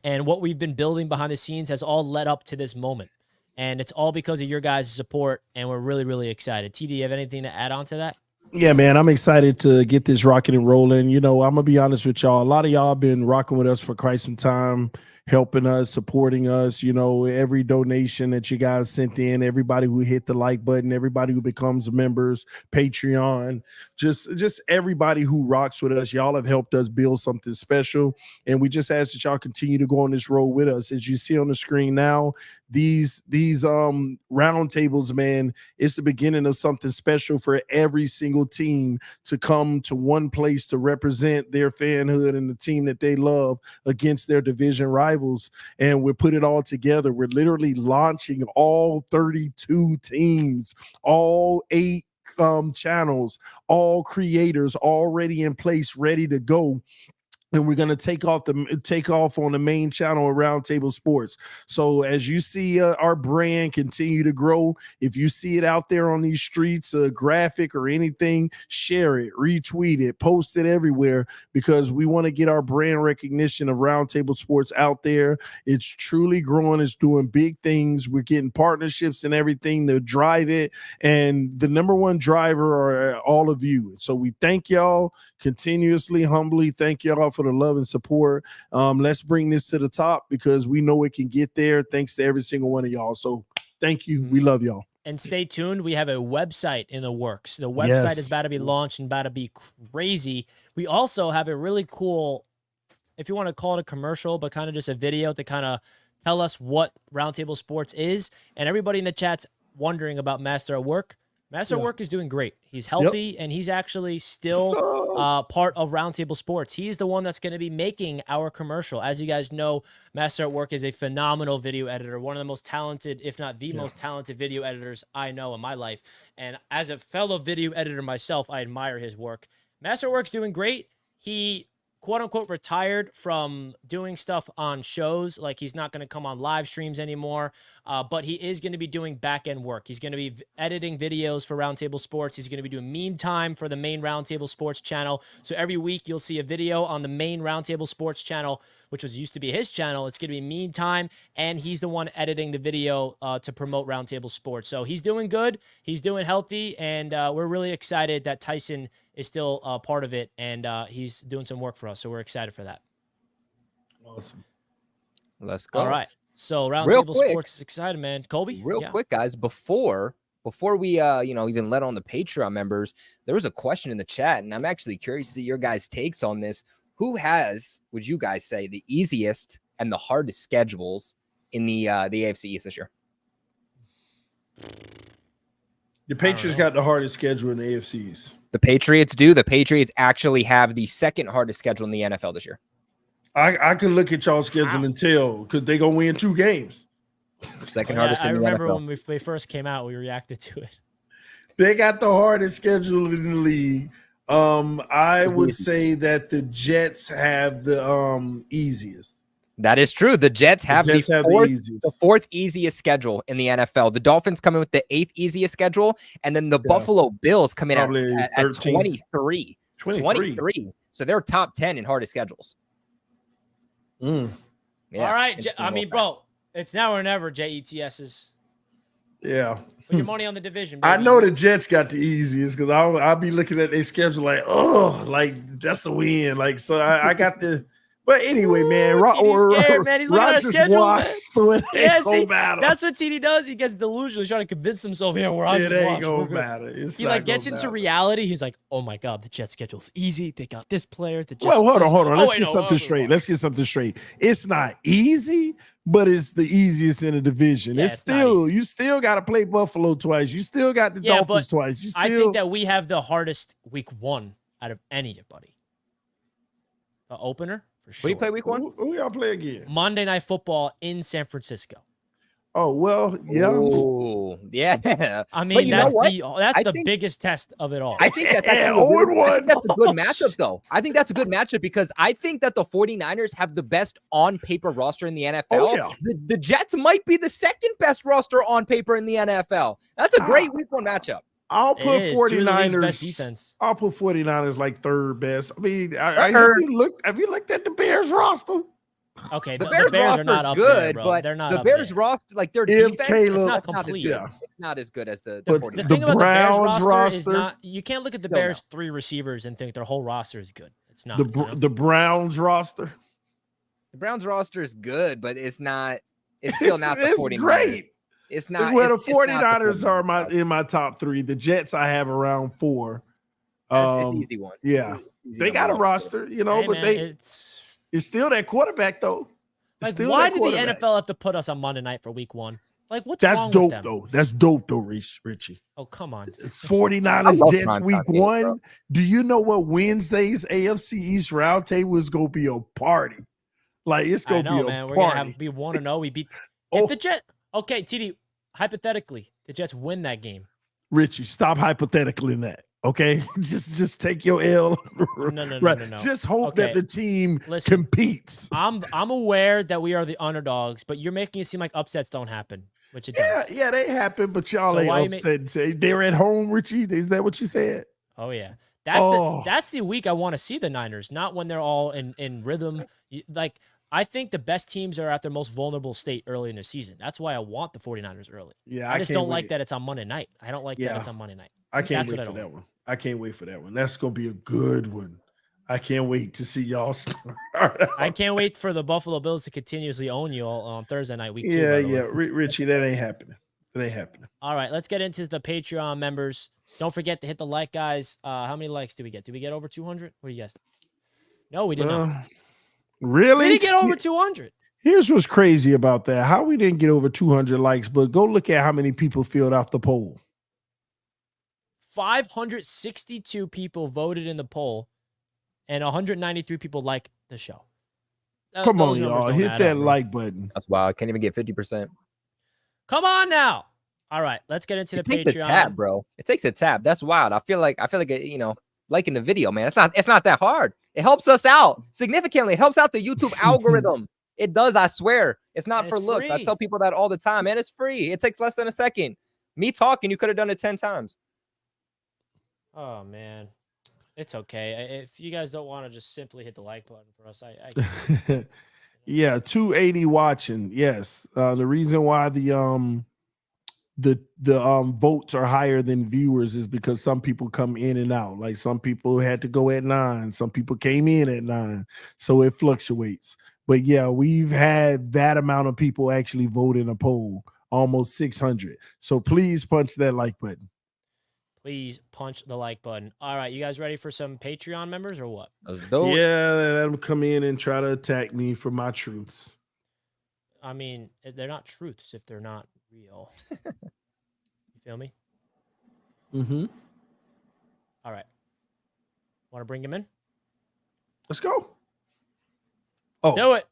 and what we've been building behind the scenes has all led up to this moment. And it's all because of your guys' support, and we're really, really excited. TD, you have anything to add on to that? Yeah, man, I'm excited to get this rocking and rolling. You know, I'm going to be honest with y'all. A lot of y'all been rocking with us for quite some time, helping us, supporting us. You know, every donation that you guys sent in, everybody who hit the like button, everybody who becomes members, Patreon, just everybody who rocks with us. Y'all have helped us build something special. And we just ask that y'all continue to go on this road with us. As you see on the screen now, these roundtables, man, it's the beginning of something special for every single team to come to one place to represent their fanhood and the team that they love against their division rivals. And we put it all together. We're literally launching all 32 teams, all 8 channels, all creators already in place, ready to go. And we're going to take off on the main channel of Roundtable Sports. So as you see our brand continue to grow, if you see it out there on these streets, a graphic or anything, share it, retweet it, post it everywhere, because we want to get our brand recognition of Roundtable Sports out there. It's truly growing. It's doing big things. We're getting partnerships and everything to drive it. And the number one driver are all of you. So we thank y'all continuously, humbly. Thank y'all for the love and support. Let's bring this to the top, because we know it can get there thanks to every single one of y'all. So thank you. We love y'all. And stay tuned. We have a website in the works. The website is about to be launched and about to be crazy. We also have a really cool, if you want to call it a commercial, but kind of just a video to kind of tell us what Roundtable Sports is. And everybody in the chat's wondering about Master at Work. Master at Work is doing great. He's healthy, and he's actually still part of Roundtable Sports. He's the one that's going to be making our commercial. As you guys know, Master at Work is a phenomenal video editor, one of the most talented, if not the most talented video editors I know in my life. And as a fellow video editor myself, I admire his work. Master at Work's doing great. He quote-unquote retired from doing stuff on shows. Like, he's not going to come on live streams anymore, but he is going to be doing back-end work. He's going to be editing videos for Roundtable Sports. He's going to be doing meme time for the main Roundtable Sports channel. So every week you'll see a video on the main Roundtable Sports channel, which used to be his channel. It's going to be meme time, and he's the one editing the video to promote Roundtable Sports. So he's doing good. He's doing healthy, and we're really excited that Tyson is still part of it, and he's doing some work for us. So we're excited for that. Awesome. Let's go. All right. So Roundtable Sports is excited, man. Colby? Real quick, guys, before we even let on the Patreon members, there was a question in the chat, and I'm actually curious to see your guys' takes on this. Who has, would you guys say, the easiest and the hardest schedules in the AFC East this year? The Patriots got the hardest schedule in the AFCs. The Patriots do. The Patriots actually have the second hardest schedule in the NFL this year. I can look at y'all's schedule and tell because they're going to win 2 games. Second hardest in the NFL. I remember when we first came out, we reacted to it. They got the hardest schedule in the league. I would say that the Jets have the easiest. That is true. The Jets have the fourth easiest schedule in the NFL. The Dolphins come in with the 8th easiest schedule, and then the Buffalo Bills come in at 23. 23. So they're top 10 in hardest schedules. Yeah, all right. I mean, bro, it's now or never, JETS's. Yeah. Put your money on the division, baby. I know the Jets got the easiest because I'll be looking at their schedule like, oh, like that's a win. Like, so I got the. But anyway, man, man. He's looking at our schedule, washed, so it ain't gonna matter. That's what TD does. He gets delusional. He's trying to convince himself here where it ain't gonna matter. He like gets into reality. He's like, oh my god, the Jets schedule's easy. They got this player. The Jets. Well, hold on. Let's get something straight. It's not easy, but it's the easiest in the division. Yeah, it's still you still got to play Buffalo twice. You still got the Dolphins twice. I think that we have the hardest week 1 out of anybody. The opener. For sure. What do you play week 1? Who y'all play again? Monday Night Football in San Francisco. Oh, well, yeah. Ooh, yeah. I mean, that's the biggest test of it all. I think that's a good matchup, though. I think that's a good matchup because I think that the 49ers have the best on-paper roster in the NFL. Oh, yeah. The Jets might be the second best roster on paper in the NFL. That's a great week 1 matchup. I'll put 49ers. I'll put 49ers like 3rd best. I mean, have you looked at the Bears roster? Okay, the Bears are not up good, there, bro. But they're not the up Bears there. roster, like their defense, it's not complete. It's not as good as the 49ers. The thing about the Bears roster is not. You can't look at the Bears 3 receivers and think their whole roster is good. It's not. The Browns roster. The Browns roster is good, but it's not. It's still not the 49ers. It's great. It's not. Well, the 49ers are in my top 3. The Jets I have around 4. It's an easy one. Yeah, they got a roster, but it's still that quarterback though. Like, why did the NFL have to put us on Monday night for week 1? Like, what's wrong with them? Though. That's dope though, Richie. Oh, come on. 49ers Jets week 1. Do you know what Wednesday's AFC East Roundtable is gonna be a party? Like it's gonna be a man. party. We're gonna be 1-0. We beat if the Jets. Okay, TD. Hypothetically, the Jets win that game. Richie, stop hypothetically in that. Okay, just take your L. No. Just hope that the team competes. I'm aware that we are the underdogs, but you're making it seem like upsets don't happen, which it does. Yeah, they happen, but y'all ain't upset. Say they're at home, Richie. Is that what you said? Oh yeah, that's the week I want to see the Niners, not when they're all in rhythm. Like, I think the best teams are at their most vulnerable state early in the season. That's why I want the 49ers early. Yeah, I just don't like that it's on Monday night. I don't like that it's on Monday night. I can't wait for that one. I can't wait for that one. That's going to be a good one. I can't wait to see y'all start. I can't wait for the Buffalo Bills to continuously own you all on Thursday night, week 2. Yeah. Richie, that ain't happening. That ain't happening. All right, let's get into the Patreon members. Don't forget to hit the like, guys. How many likes do we get? Did we get over 200? What do you guys think? No, we did not. Really? We didn't get over 200. Here's what's crazy about that. How we didn't get over 200 likes, but go look at how many people filled out the poll. 562 people voted in the poll, and 193 people liked the show. Come on, y'all. Hit that like button. That's wild. I can't even get 50%. Come on now. All right, let's get into the Patreon. It takes a tab, bro. It takes a tab. That's wild. I feel like liking the video, man. It's not that hard. It helps us out significantly. It helps out the YouTube algorithm. It does, I swear. It's not for looks. I tell people that all the time, and it's free. It takes less than a second. Me talking, you could have done it 10 times. Oh man, it's okay. If you guys don't want to just simply hit the like button for us, I yeah, 280 watching. Yes, the reason why the votes are higher than viewers is because some people come in and out. Like some people had to go at 9, some people came in at 9, so it fluctuates. But yeah, we've had that amount of people actually vote in a poll, almost 600. So please punch that like button. Please punch the like button. All right, you guys ready for some Patreon members or what? Yeah, let them come in and try to attack me for my truths. I mean, they're not truths if they're not real. You feel me? Mm-hmm. All right. Want to bring him in? Let's go. Let's do it.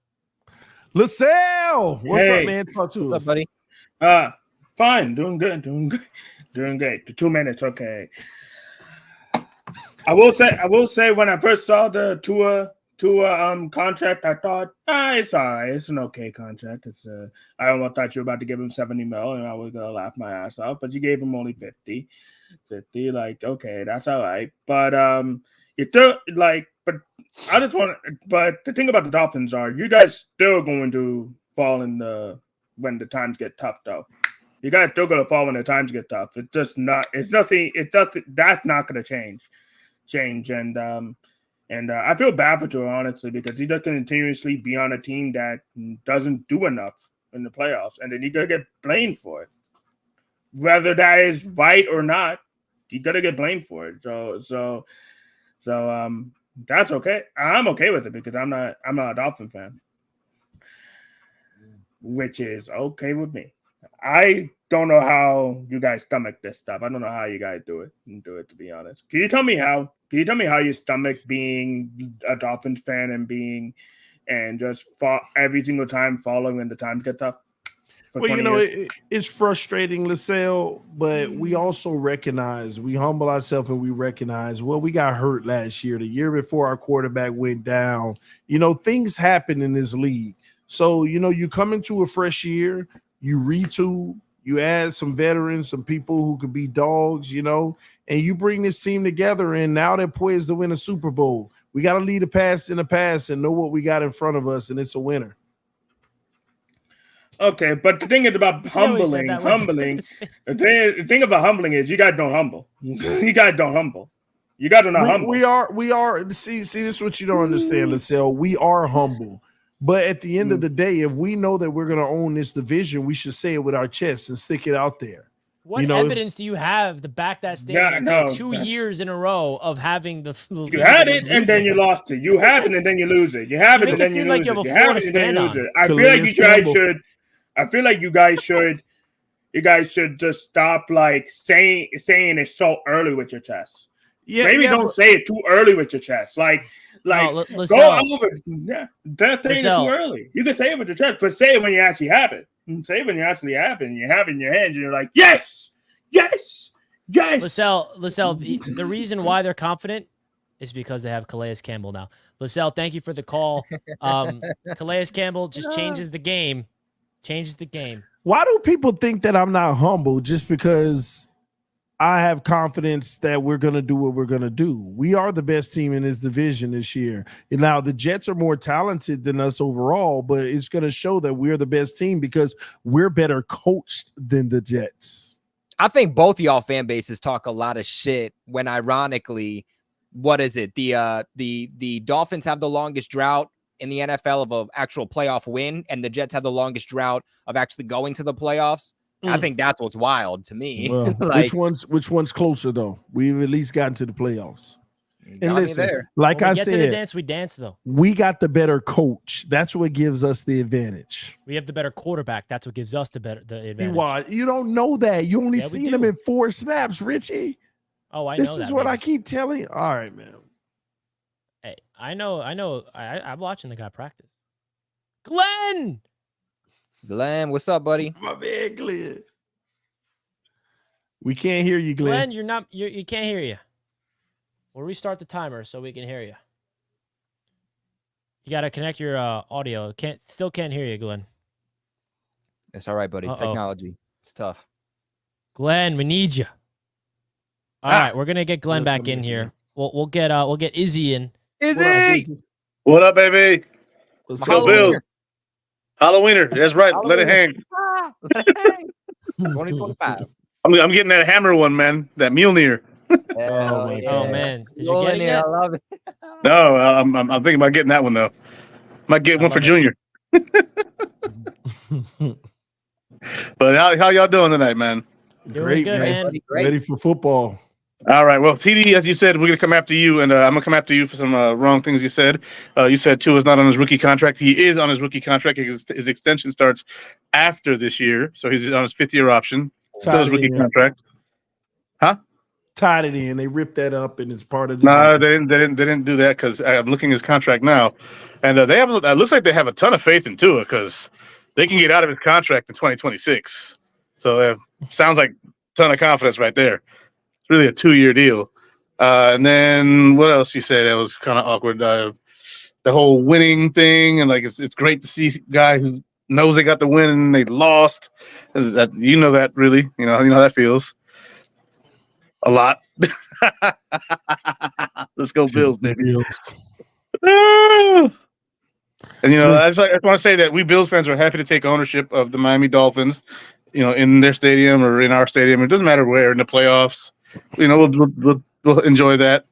LaSalle, what's up, man? Talk to What's us. up, buddy? Fine, doing good, doing great. The 2 minutes, okay. I will say when I first saw the Tua contract, I thought, it's all right. It's an okay contract. I almost thought you were about to give him $70 million, and I was gonna laugh my ass off, but you gave him only 50. Like, okay, that's all right. But you still but I just want but the thing about the Dolphins are you guys still going to fall when the times get tough though. You guys still gonna fall when the times get tough. That's not gonna change. And I feel bad for Joe, honestly, because he does continuously be on a team that doesn't do enough in the playoffs, and then you gotta get blamed for it. Whether that is right or not, you gotta get blamed for it. So that's okay. I'm okay with it because I'm not a Dolphin fan, which is okay with me. I don't know how you guys stomach this stuff. I don't know how you guys do it, to be honest. Can you tell me how? Can you tell me how you stomach being a Dolphins fan and just every single time following when the times get tough? Well, you know, it's frustrating, LaSalle, but we also we humble ourselves and we recognize, well, we got hurt last year. The year before our quarterback went down. You know, things happen in this league. So, you know, you come into a fresh year, you retool, you add some veterans, some people who could be dogs, you know, and you bring this team together, and now they're poised to win a Super Bowl. We got to leave the past in the past and know what we got in front of us, and it's a winner. Okay, but the thing is about humbling. The thing about humbling is you guys don't humble. You guys don't humble. You guys are not humble. We are. See, this is what you don't understand, LaSalle. We are humble. But at the end of the day, if we know that we're going to own this division, we should say it with our chest and stick it out there. What evidence do you have to back that statement? 2 years in a row of having the you had it and then you lost it. You have it and then you lose it. You have it and then you lose it. You have it and then you lose it. I feel like you guys should. I feel like you guys should. You guys should just stop saying it so early with your chest. Maybe don't say it too early with your chest. Go over. That thing is too early. You can say it with your chest, but say it when you actually have it. Say it when you actually have it, and you have it in your hands, and you're like, yes. LaSalle, the reason why they're confident is because they have Calais Campbell now. LaSalle, thank you for the call. Calais Campbell just changes the game. Why do people think that I'm not humble just because I have confidence that we're going to do what we're going to do? We are the best team in this division this year. And now the Jets are more talented than us overall, but it's going to show that we're the best team because we're better coached than the Jets. I think both of y'all fan bases talk a lot of shit when ironically, what is it? The Dolphins have the longest drought in the NFL of an actual playoff win, and the Jets have the longest drought of actually going to the playoffs. I think that's what's wild to me. Well, which one's closer though? We've at least gotten to the playoffs. And listen, like I said, to the dance, we dance though. We got the better coach. That's what gives us the advantage. We have the better quarterback. That's what gives us the advantage. You don't know that. You only seen him in 4 snaps, Richie. Oh, I know that. This is what I keep telling you. All right, man. Hey, I know. I'm watching the guy practice. Glenn, what's up, buddy? My man, Glenn. We can't hear you, Glenn. Glenn, you can't hear you. We'll restart the timer so we can hear you. You got to connect your audio. Still can't hear you, Glenn. It's all right, buddy. Technology. It's tough. Glenn, we need you. All right, we're gonna get Glenn back in here. We'll get Izzy in. Izzy, what up, baby? What's up, Bills? Halloweener. That's right. Let it hang. 2025. I'm getting that hammer one, man. That Mjolnir. Oh man, did you get it yet? I love it. No, I'm thinking about getting that one though. Might get one for Junior. But how y'all doing tonight, man? Great, man. Ready for football. All right. Well, TD, as you said, we're going to come after you, and I'm going to come after you for some wrong things you said. You said Tua is not on his rookie contract. He is on his rookie contract. His extension starts after this year, so he's on his 5th-year option. Still his rookie contract. Huh? Tied it in. They ripped that up, and it's part of the No, deal. they didn't do that because I'm looking at his contract now, and they have. It looks like they have a ton of faith in Tua because they can get out of his contract in 2026. So sounds like a ton of confidence right there. It's really a 2-year deal. And then what else you said that was kind of awkward? The whole winning thing, and like it's great to see a guy who knows they got the win and they lost. That you know that really, you know how that feels. A lot. Let's go Bills, baby. And I just want to say that we Bills fans are happy to take ownership of the Miami Dolphins, in their stadium or in our stadium. It doesn't matter where in the playoffs. We'll enjoy that.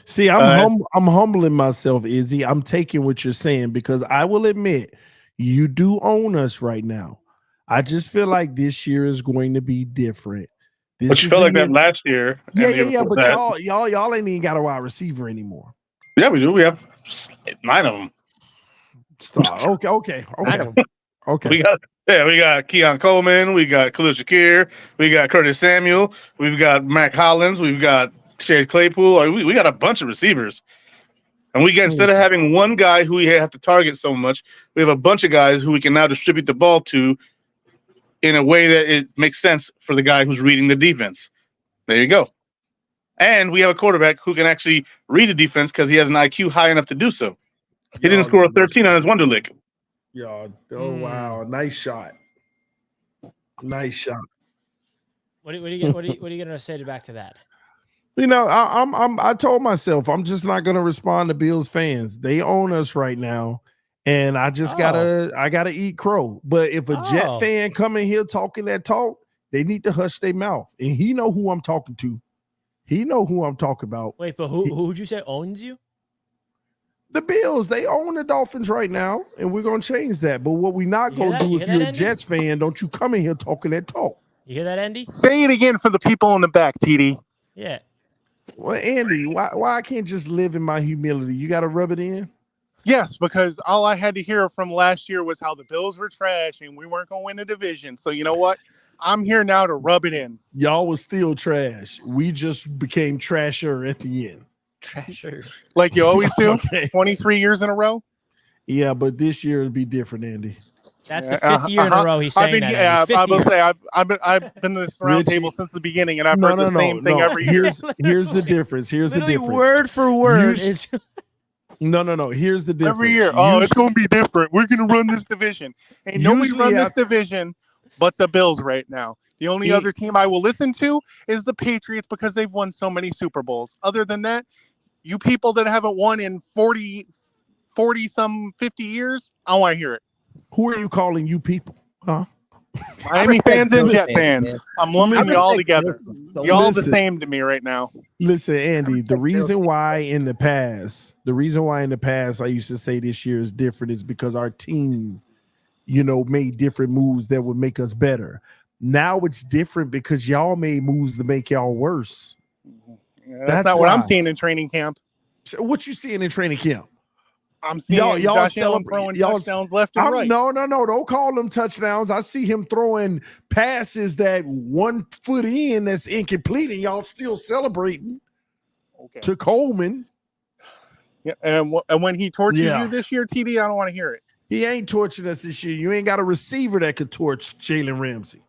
See, I'm humbling myself, Izzy. I'm taking what you're saying because I will admit you do own us right now. I just feel like this year is going to be different. But you felt like that last year. Yeah. But y'all ain't even got a wide receiver anymore. Yeah, we do. We have 9 of them. Stop. Okay. We got Keon Coleman. We got Khalil Shakir. We got Curtis Samuel. We've got Mac Hollins. We've got Chase Claypool. We got a bunch of receivers. And instead of having one guy who we have to target so much, we have a bunch of guys who we can now distribute the ball to in a way that it makes sense for the guy who's reading the defense. There you go. And we have a quarterback who can actually read the defense because he has an IQ high enough to do so. He didn't score a 13 on his Wonderlic. Wow. Nice shot. What are you going to say back to that? I told myself I'm just not going to respond to Bills fans. They own us right now. And I just gotta eat crow. But if a Jet fan come in here talking that talk, they need to hush their mouth. And he know who I'm talking to. He know who I'm talking about. Wait, but who would you say owns you? The Bills, they own the Dolphins right now, and we're gonna change that. But what we not gonna do if you're a Jets fan, don't you come in here talking that talk. You hear that, Andy? Say it again for the people in the back, TD. Yeah. Well, Andy, why I can't just live in my humility? You gotta rub it in. Yes, because all I had to hear from last year was how the Bills were trash and we weren't going to win the division. So you know what? I'm here now to rub it in. Y'all was still trash. We just became trasher at the end. Trasher. Like you always do? Okay. 23 years in a row? Yeah, but this year it'll be different, Andy. That's the 5th year in a row he's saying that. Yeah, I will say I've been in this roundtable since the beginning, and I've heard the same thing every year. Here's the difference. Word for word is... No. Here's the difference. Every year, it's going to be different. We're going to run this division. And nobody run this division but the Bills right now. The only other team I will listen to is the Patriots because they've won so many Super Bowls. Other than that, you people that haven't won in 50 years, I want to hear it. Who are you calling you people? Huh? Miami fans and Jet fans. I'm lumping y'all together. Y'all the same to me right now. Listen, Andy, the reason why in the past I used to say this year is different is because our team, made different moves that would make us better. Now it's different because y'all made moves to make y'all worse. Yeah, that's not what I'm seeing in training camp. So what you seeing in training camp? I'm seeing Josh Allen throwing touchdowns left and right. No. Don't call them touchdowns. I see him throwing passes that 1 foot in that's incomplete, and y'all still celebrating. Okay. To Coleman. Yeah, and when he tortures you this year, TD, I don't want to hear it. He ain't torching us this year. You ain't got a receiver that could torch Jalen Ramsey,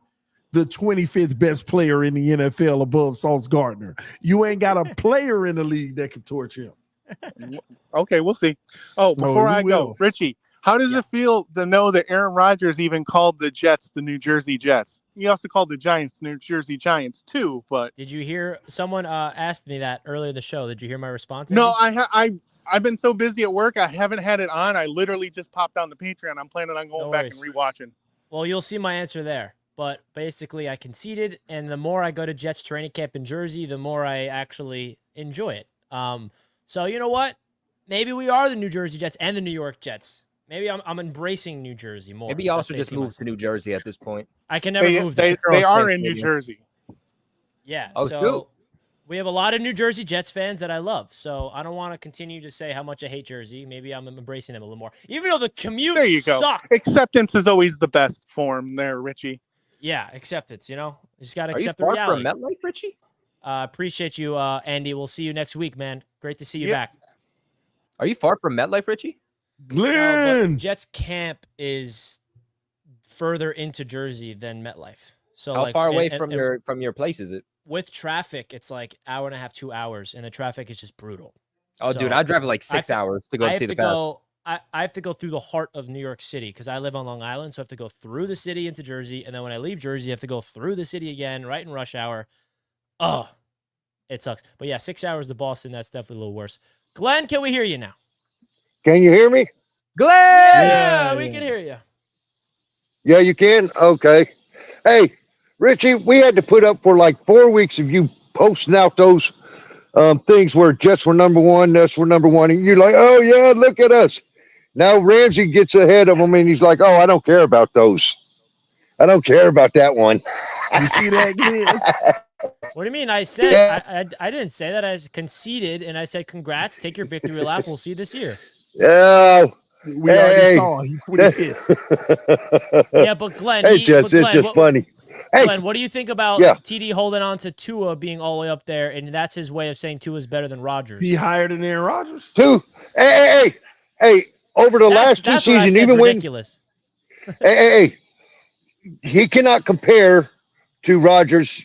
the 25th best player in the NFL above Sauce Gardner. You ain't got a player in the league that could torch him. Okay, we'll see. Before I go, Richie, how does it feel to know that Aaron Rodgers even called the Jets the New Jersey Jets? He also called the Giants New Jersey Giants too. But did you hear someone asked me that earlier in the show? Did you hear my response? No, I've been so busy at work, I haven't had it on. I literally just popped on the Patreon. I'm planning on going back and rewatching. Well, you'll see my answer there. But basically, I conceded, and the more I go to Jets training camp in Jersey, the more I actually enjoy it. So you know what? Maybe we are the New Jersey Jets and the New York Jets. Maybe I'm embracing New Jersey more. Maybe you also just moved to New Jersey at this point. I can never move there. They are in New Jersey. Yeah. Oh, so We have a lot of New Jersey Jets fans that I love, so I don't want to continue to say how much I hate Jersey. Maybe I'm embracing them a little more, even though the commute There you go. sucked. Acceptance is always the best form there, Richie. Yeah, acceptance. You just got to Are you accept the far reality. from MetLife, Richie? Appreciate you, Andy. We'll see you next week, man. Great to see you back. Are you far from MetLife, Richie? Glenn. No, Jets camp is further into Jersey than MetLife. So how far away from your place is it? With traffic, it's like hour and a half, 2 hours, and the traffic is just brutal. Oh, so dude, I drive like 6 hours to go see the Pats. I have to go through the heart of New York City because I live on Long Island, so I have to go through the city into Jersey, and then when I leave Jersey, I have to go through the city again, right in rush hour. Oh, it sucks. But yeah, 6 hours to Boston, that's definitely a little worse. Glenn, can we hear you now? Can you hear me? Glenn! Yeah, we can hear you. Yeah, you can? Okay. Hey, Richie, we had to put up for like 4 weeks of you posting out those things where Jets were number one, Nets were number one, and you're like, oh, yeah, look at us. Now Ramsey gets ahead of him, and he's like, oh, I don't care about those. I don't care about that one. You see that, Glenn? What do you mean? I said I didn't say that. I conceded, and I said, congrats, take your victory lap. We'll see you this year. Yeah. We already saw he 25th. Yeah, but Glenn, hey, Jets, it's just funny. Glenn, what do you think about TD holding on to Tua being all the way up there, and that's his way of saying Tua is better than Rodgers? He higher than Aaron Rodgers? Hey, over the last two seasons, even ridiculous. Hey, he cannot compare to Rodgers'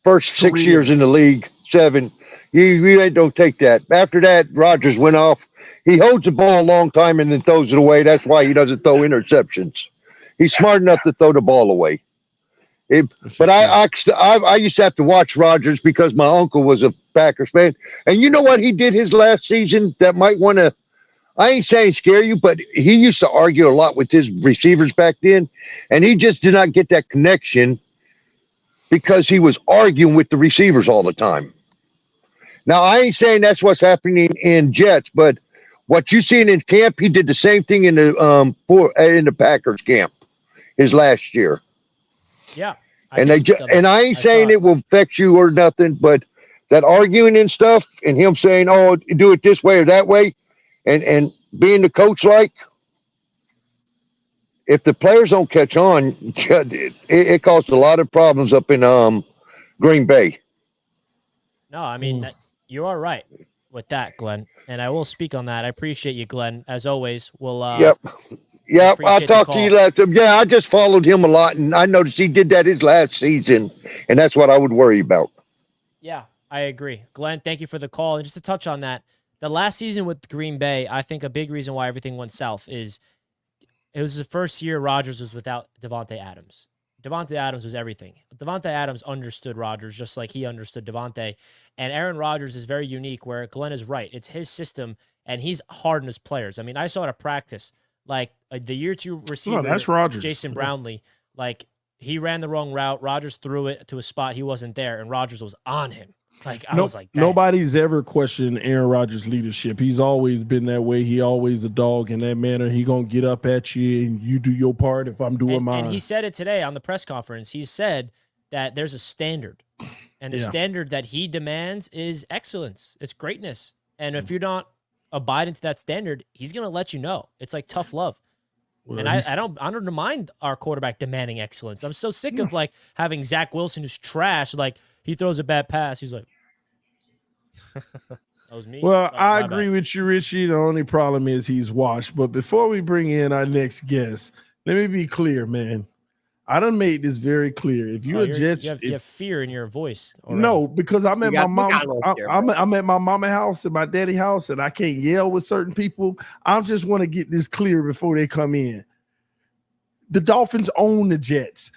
first 6 years in the league, 7. You don't take that. After that, Rodgers went off. He holds the ball a long time and then throws it away. That's why he doesn't throw interceptions. He's smart enough to throw the ball away. But I used to have to watch Rodgers because my uncle was a Packers fan. And you know what he did his last season that might want to, I ain't saying scare you, but he used to argue a lot with his receivers back then. And he just did not get that connection because he was arguing with the receivers all the time. Now, I ain't saying that's what's happening in Jets, but what you seen in camp, he did the same thing in the Packers camp his last year. Yeah. I ain't saying it will affect you or nothing, but that arguing and stuff and him saying, oh, do it this way or that way, and being the coach like, if the players don't catch on, it caused a lot of problems up in Green Bay. No, I mean, you are right with that, Glenn, and I will speak on that. I appreciate you, Glenn. As always, we'll Yep, I'll talk to you later. Yeah, I just followed him a lot, and I noticed he did that his last season, and that's what I would worry about. Yeah, I agree. Glenn, thank you for the call. And just to touch on that, the last season with Green Bay, I think a big reason why everything went south is it was the first year Rodgers was without Devontae Adams. Devontae Adams was everything. Devontae Adams understood Rodgers just like he understood Devontae. And Aaron Rodgers is very unique where Glenn is right. It's his system, and he's hardened his players. I mean, I saw it at practice. Like the year 2 receiver, that's Rodgers. Jason Brownlee, like he ran the wrong route. Rodgers threw it to a spot he wasn't there, and Rodgers was on him. Like I was like, dang. Nobody's ever questioned Aaron Rodgers' leadership. He's always been that way. He always a dog in that manner. He gonna get up at you, and you do your part if I'm doing mine. And he said it today on the press conference. He said that there's a standard, and the standard that he demands is excellence. It's greatness, and if you're not abiding to that standard, he's gonna let you know. It's like tough love. Well, and I don't mind our quarterback demanding excellence. I'm so sick of like having Zach Wilson who's trash. Like he throws a bad pass, he's like, that was me. Well, I agree with you, Richie. The only problem is he's washed. But before we bring in our next guest, let me be clear, man. I done made this very clear. If you're a Jets, you have fear in your voice. Already. No, because I'm at my mom. I'm at my mama house and my daddy house, and I can't yell with certain people. I just want to get this clear before they come in. The Dolphins own the Jets.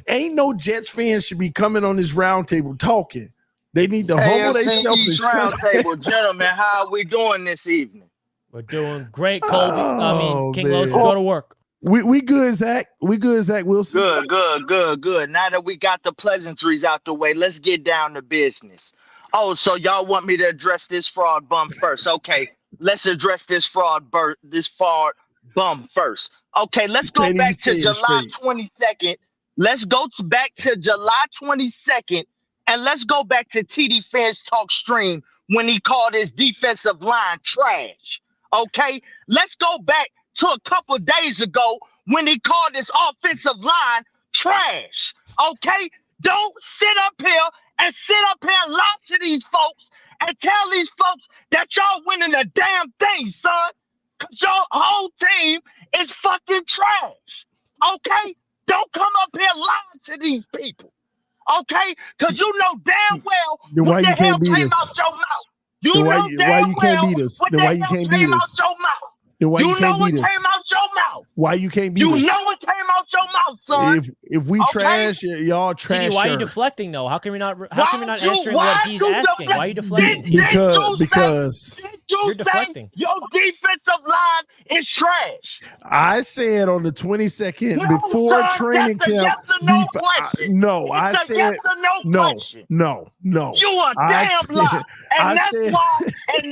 Ain't no Jets fans should be coming on this roundtable talking. They need to humble themselves. Roundtable, gentlemen, how are we doing this evening? We're doing great, Colby. King Los, go to work. We good, Zach. We good, Zach Wilson. Good. Now that we got the pleasantries out the way, let's get down to business. Oh, so y'all want me to address this fraud bum first? Okay, let's address this fraud bum first. Okay, let's go back to July 22nd. Let's go back to July 22nd And let's go back to TD Fans Talk stream when he called his defensive line trash. Okay? Let's go back to a couple days ago when he called his offensive line trash. Okay? Don't sit up here and lie to these folks and tell these folks that y'all winning the damn thing, son. Because your whole team is fucking trash. Okay? Don't come up here lying to these people. Okay? Because you know damn well then what why the you hell can't beat came us? out your mouth. You Then know damn you can't well beat us? what Then the why you hell can't beat came out us? your mouth. Then why you can't know beat what us? came out your mouth. Why you can't beat You us? know what came out your mouth, son. If we Okay? trash, y'all trash. TD, why are you deflecting though? How come you're not answering why what he's you asking? Why are you deflecting, Did TD? Because You're deflecting. Your defensive line is trash. I said on the 22nd No, before son, training that's a camp. yes or no question. No, It's I a said yes or no question. no. You a I damn said- lie. I And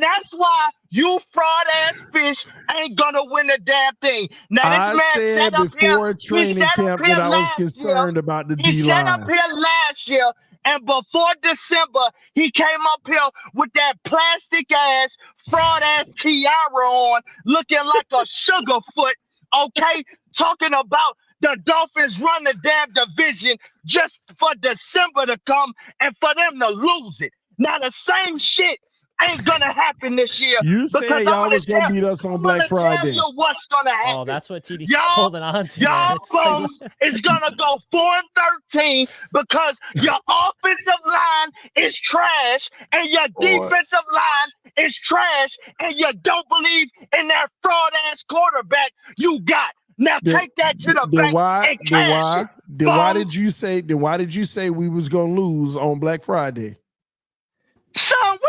that's said- why you fraud ass fish ain't gonna win the damn thing. Now I this man said sat up before here. training He sat camp up here that I was last concerned year. about the He sat up D-line. here last year, and before December, he came up here with that plastic ass, fraud ass tiara on, looking like a sugar foot, okay? Talking about the Dolphins run the damn division just for December to come and for them to lose it. Now, the same shit ain't gonna happen this year. You said because y'all was gonna beat us on Black Friday. Tell you what's gonna happen. Oh, that's what TD's Y'all- holding on to, man. Y'all It's like- bums is gonna go 4-13 because your offensive line is trash and your defensive line is trash, and you don't believe in that fraud ass quarterback you got. Now take that to the bank and cash it. Then why bums. did you say we was gonna lose on Black Friday? Son, we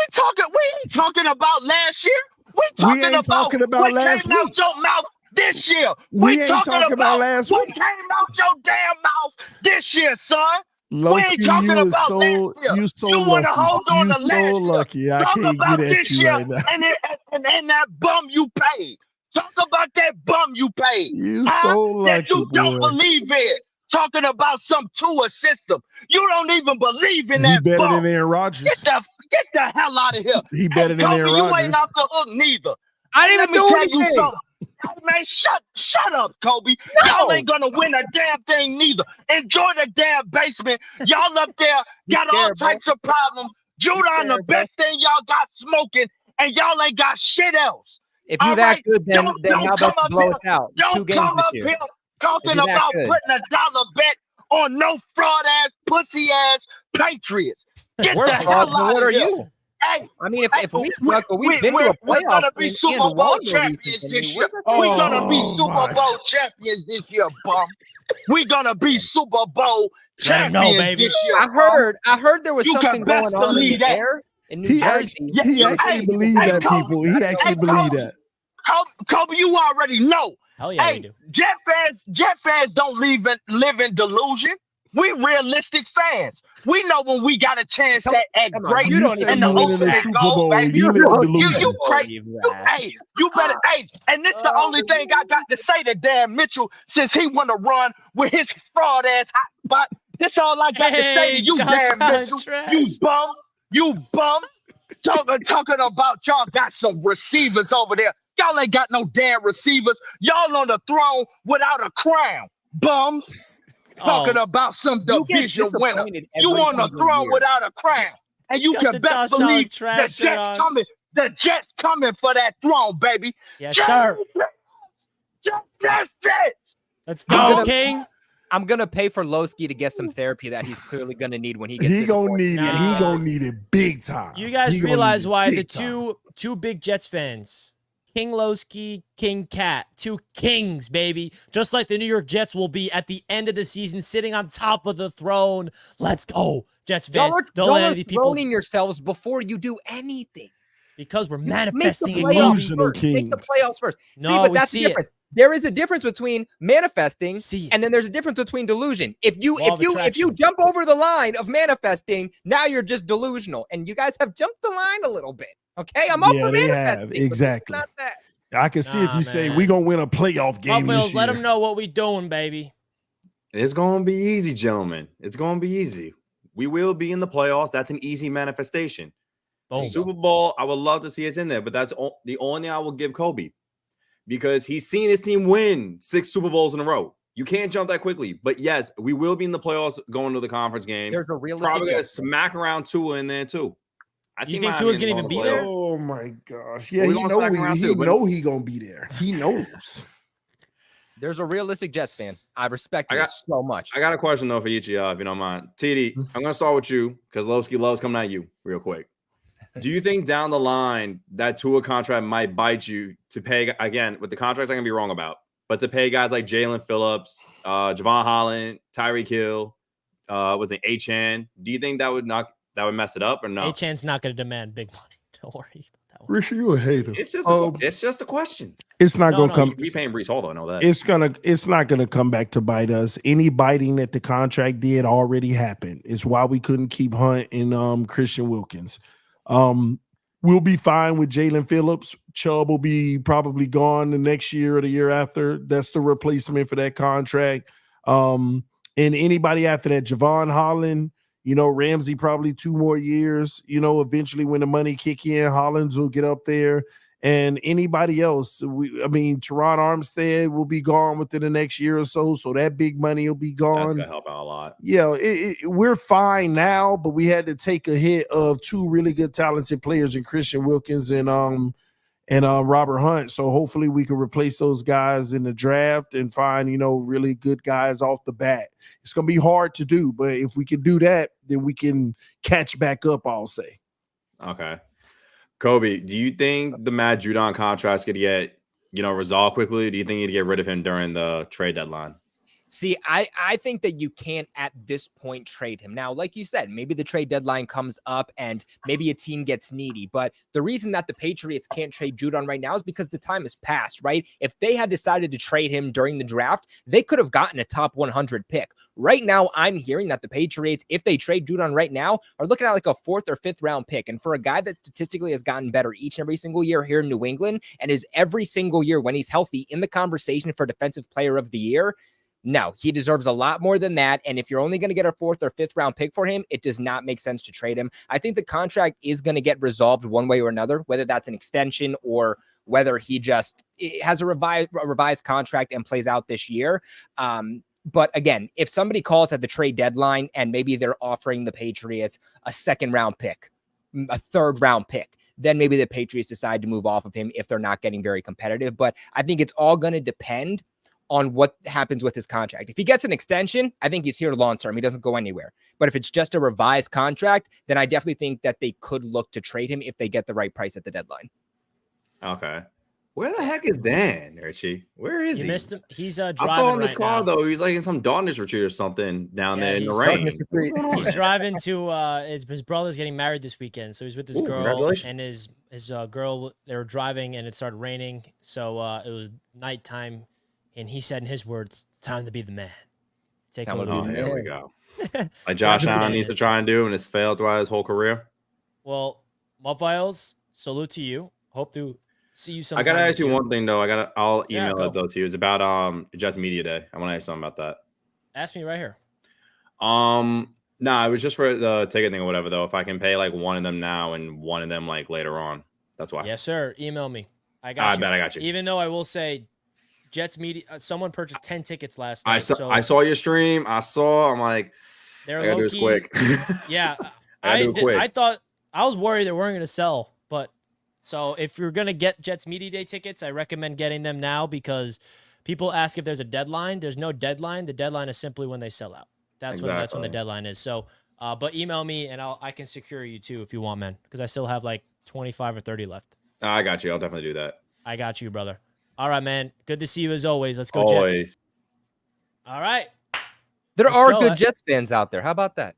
ain't talking about last year. We ain't talking about what last came out week. your mouth this year. We ain't talking about last what week. came out your damn mouth this year, son. We Lowski, ain't talking you about so last year. you so You wanna lucky. hold on You to last so year. lucky. I Talk can't about get at this you year right now. and that bum you paid. Talk about that bum you paid. You so that you lucky, don't boy. believe in. Talking about some Tua system. You don't even believe in He that better bum. than Aaron Rodgers. Get the hell out of here. He better than Kobe, Aaron you Rodgers. ain't off the hook neither. I didn't Let even me do tell you anything. something. Hey, man, shut up, Kobe. No. Y'all ain't gonna win a damn thing neither. Enjoy the damn basement. Y'all up there got all scared, bro. types of problems. Judon, the scared, bro. best thing y'all got smoking, and y'all ain't got shit else. If you All that right? good, then Don't how come about you up blow here. us out? 2 Don't games come this up year. here talking If you're that about good. putting a dollar bet on no fraud ass, pussy ass Patriots. Get We're the fraud, hell out what of are here. you? Hey, I mean, if we suck, but we've we- been to a we're playoff gonna be and Super Bowl won more champions recently. this year. Where's We're gonna be Oh, Super my. Bowl champions this year, bum. We're gonna be Super Bowl Let 'em know, champions baby. this year. I heard there was You can something best going on in believe the that. air in New He Jersey. actually believed that, people. He actually believed that. Kobe, you already know. Hell yeah, we Hey, do. Jet fans don't live in delusion. We realistic fans. We know when we got a chance at come on, great you don't say and you the winning the ultimate Super goal, Bowl. baby. You live in You delusion. crazy. You better. Hey, and this the only thing I got to say to Dan Mitchell since he want to run with his fraud ass hot spot. This all I got to say to you, Josh Dan Allen Mitchell. trash. You bum. Talking about y'all got some receivers over there. Y'all ain't got no damn receivers. Y'all on the throne without a crown. Bums. Talking about some You get division winner. disappointed You every on the single throne year. without a crown. And He's you got can the best Josh Allen believe trash the shirt Jets on. coming. The Jets coming for that throne, baby. Yes, sir. Jets. Let's I'm go, gonna- King. I'm gonna pay for Lowski to get some therapy that he's clearly gonna need when he gets. He gonna need it. He Nah. gonna need it big time. You guys He gonna realize need it why the big time. two big Jets fans, King Lowski, King Cat, two kings, baby. Just like the New York Jets will be at the end of the season, sitting on top of the throne. Let's go, Jets fans. Don't let any people throning yourselves before you do anything. because we're Make the manifesting playoffs again. Delusional first. Make the kings. playoffs first. No, See, but we that's see the it. difference. There is a difference between manifesting See it. and then there's a difference between delusion. If you Law of if you attraction. jump over the line of manifesting, now you're just delusional. And you guys have jumped the line a little bit. Okay, I'm up Yeah, for they manifesting. have. but Exactly. Not that. I can see if Nah, you say man. we gonna win a playoff game Buffaloes, this let year. them know what we doing, baby. It's gonna be easy, gentlemen. It's gonna be easy. we will be in the playoffs. That's an easy manifestation. Boom. The Super Bowl, I would love to see us in there, but that's the only thing I will give Kobe because he's seen his team win 6 Super Bowls in a row. You can't jump that quickly. But yes, we will be in the playoffs going to the conference game. There's a realistic probably going to smack around Tua in there too. You think Tua's going to even be there? Oh my gosh. Yeah, he know he going to be there. He knows. There's a realistic Jets fan. I respect it so much. I got a question though for each of y'all, if you don't mind. TD, I'm going to start with you because Lowski loves coming at you real quick. Do you think down the line that Tua contract might bite you to pay, again, with the contracts I'm going to be wrong about, but to pay guys like Jalen Phillips, Javon Holland, Tyreek Hill, was it Achane? Do you think that would mess it up or no? Achane's not going to demand big money. Don't worry about that one. Richie, you a hater. It's just a question. It's not going to come. We paying Brees Hall though. I know that. It's not going to come back to bite us. Any biting that the contract did already happened. It's why we couldn't keep Hunt and Christian Wilkins. We'll be fine with Jalen Phillips. Chubb will be probably gone the next year or the year after. That's the replacement for that contract. And anybody after that, Javon Holland, Ramsey probably 2 more years. Eventually when the money kick in, Hollins will get up there. And anybody else, Teron Armstead will be gone within the next year or so. So that big money will be gone. That's gonna help out a lot. Yeah, we're fine now, but we had to take a hit of 2 really good, talented players in Christian Wilkins and Robert Hunt. So hopefully we can replace those guys in the draft and find really good guys off the bat. It's gonna be hard to do, but if we can do that, then we can catch back up. I'll say. Okay. Kobe, do you think the Matt Judon contract's going to get, resolved quickly? Or do you think you need to get rid of him during the trade deadline? See, I think that you can't at this point trade him. Now, like you said, maybe the trade deadline comes up and maybe a team gets needy. But the reason that the Patriots can't trade Judon right now is because the time has passed, right? If they had decided to trade him during the draft, they could have gotten a top 100 pick. Right now, I'm hearing that the Patriots, if they trade Judon right now, are looking at like a 4th or 5th round pick. And for a guy that statistically has gotten better each and every single year here in New England and is every single year when he's healthy in the conversation for Defensive Player of the Year, no, he deserves a lot more than that. And if you're only going to get a 4th or 5th round pick for him, it does not make sense to trade him. I think the contract is going to get resolved one way or another, whether that's an extension or whether he just has a revised contract and plays out this year. But again, if somebody calls at the trade deadline and maybe they're offering the Patriots a 2nd round pick, a 3rd round pick, then maybe the Patriots decide to move off of him if they're not getting very competitive. But I think it's all going to depend on what happens with his contract. If he gets an extension, I think he's here long term. He doesn't go anywhere. But if it's just a revised contract, then I definitely think that they could look to trade him if they get the right price at the deadline. Okay. Where the heck is Dan, Richie? Where is he? You missed him. He's driving. I saw him in his right car now. though. He's like in some darkness retreat or something down there in the rain. He's driving to his brother's getting married this weekend, so he's with his girl and his girl. They were driving and it started raining, so it was nighttime. And he said in his words, "It's time to be the man." Take over. There we go. Like Josh Allen needs to try and do, and it's failed throughout his whole career. Well, Muffiles, salute to you. Hope to see you sometime. I gotta ask you one thing though. I'll email it though to you. It's about Jets Media Day. I want to ask you something about that. Ask me right here. Nah, it was just for the ticket thing or whatever though. If I can pay like one of them now and one of them like later on, that's why. Yes, sir. Email me. I bet I got you. Even though I will say, Jets Media. Someone purchased 10 tickets last night. I saw your stream. I'm like, I gotta do this quick. Yeah, I thought I was worried they weren't going to sell, but so if you're going to get Jets Media Day tickets, I recommend getting them now because people ask if there's a deadline. There's no deadline. The deadline is simply when they sell out. That's when the deadline is. So, but email me and I can secure you too if you want, man, because I still have like 25 or 30 left. I got you. I'll definitely do that. I got you, brother. All right, man. Good to see you as always. Let's go, always. Jets. All right. There are good Jets fans out there. How about that?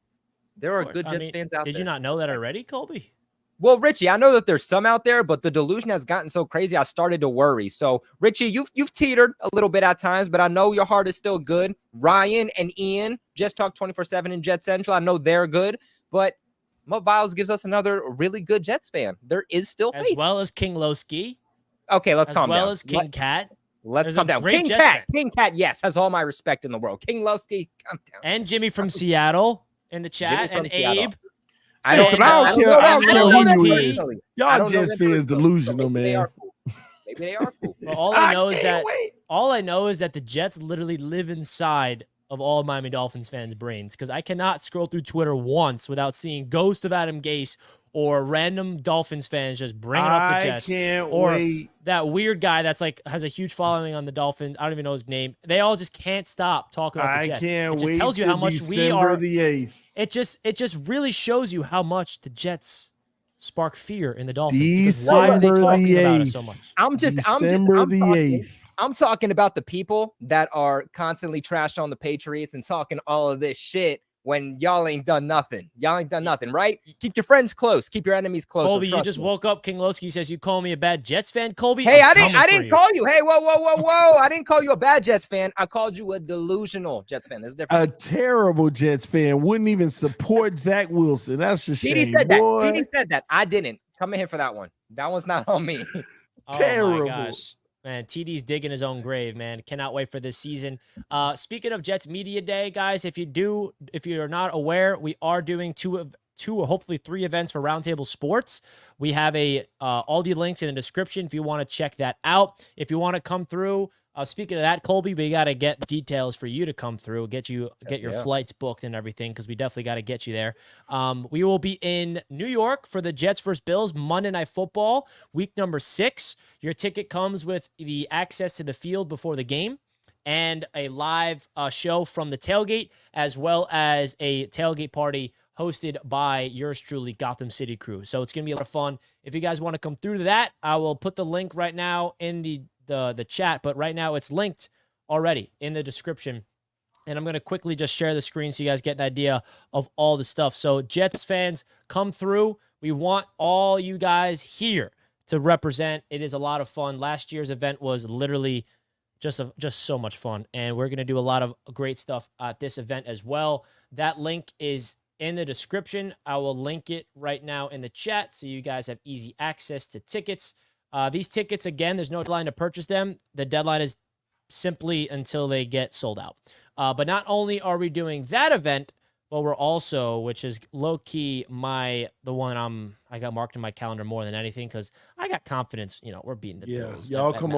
There are good Jets fans out there. Did you not know that already, Colby? Well, Richie, I know that there's some out there, but the delusion has gotten so crazy, I started to worry. So, Richie, you've teetered a little bit at times, but I know your heart is still good. Ryan and Ian, Just Talk 24/7 in Jet Central. I know they're good, but Mo Viles gives us another really good Jets fan. There is still faith. As well as King Lowski. Okay, let's calm down. As well as King Cat. Let's calm down. King Cat, yes, has all my respect in the world. King Lowski, calm down. And Jimmy from Seattle. in the chat, Jimmy and from Seattle. Abe. I Listen, I don't care. I don't care who you is. personally. Y'all Jets fans delusional, Maybe they man. are cool. Maybe they are cool. Well, all I know is that the Jets literally live inside of all Miami Dolphins fans' brains, because I cannot scroll through Twitter once without seeing Ghost of Adam Gase or random Dolphins fans just bringing up the Jets. I can't or wait. that weird guy that's like has a huge following on the Dolphins. I don't even know his name. They all just can't stop talking about the Jets. I can't it just wait tells you till how much we December are. the 8th. It just really shows you how much the Jets spark fear in the Dolphins. Because why are they talking about us so much? I'm talking about the people that are constantly trashing on the Patriots and talking all of this shit when y'all ain't done nothing. Y'all ain't done nothing, right? Keep your friends close. Keep your enemies close. Colby, you just woke up. King Lowski says you call me a bad Jets fan. Colby, hey, I I'm didn't call you. Hey, whoa. I didn't call you a bad Jets fan. I called you a delusional Jets fan. There's a difference. A terrible Jets fan. Wouldn't even support Zach Wilson. That's a shame. TD said that. I didn't. Come in here for that one. That one's not on me. Terrible. Oh my gosh. Man, TD's digging his own grave, man. Cannot wait for this season. Speaking of Jets Media Day, guys, if you're not aware, we are doing two or hopefully 3 events for Roundtable Sports. We have all the links in the description if you want to check that out. If you want to come through, speaking of that, Colby, we got to get details for you to come through, get your flights booked and everything, because we definitely got to get you there. We will be in New York for the Jets vs. Bills Monday Night Football, week number 6. Your ticket comes with the access to the field before the game and a live show from the tailgate, as well as a tailgate party hosted by yours truly, Gotham City Crew. So it's going to be a lot of fun. If you guys want to come through to that, I will put the link right now in the chat, but right now it's linked already in the description. And I'm going to quickly just share the screen so you guys get an idea of all the stuff. So Jets fans, come through. We want all you guys here to represent. It is a lot of fun. Last year's event was literally just so much fun. And we're going to do a lot of great stuff at this event as well. That link is in the description. I will link it right now in the chat so you guys have easy access to tickets. These tickets, again, there's no deadline to purchase them. The deadline is simply until they get sold out. But not only are we doing that event, but we're also, which is low-key the one I got marked in my calendar more than anything, because I got confidence, we're beating the Bills. Y'all come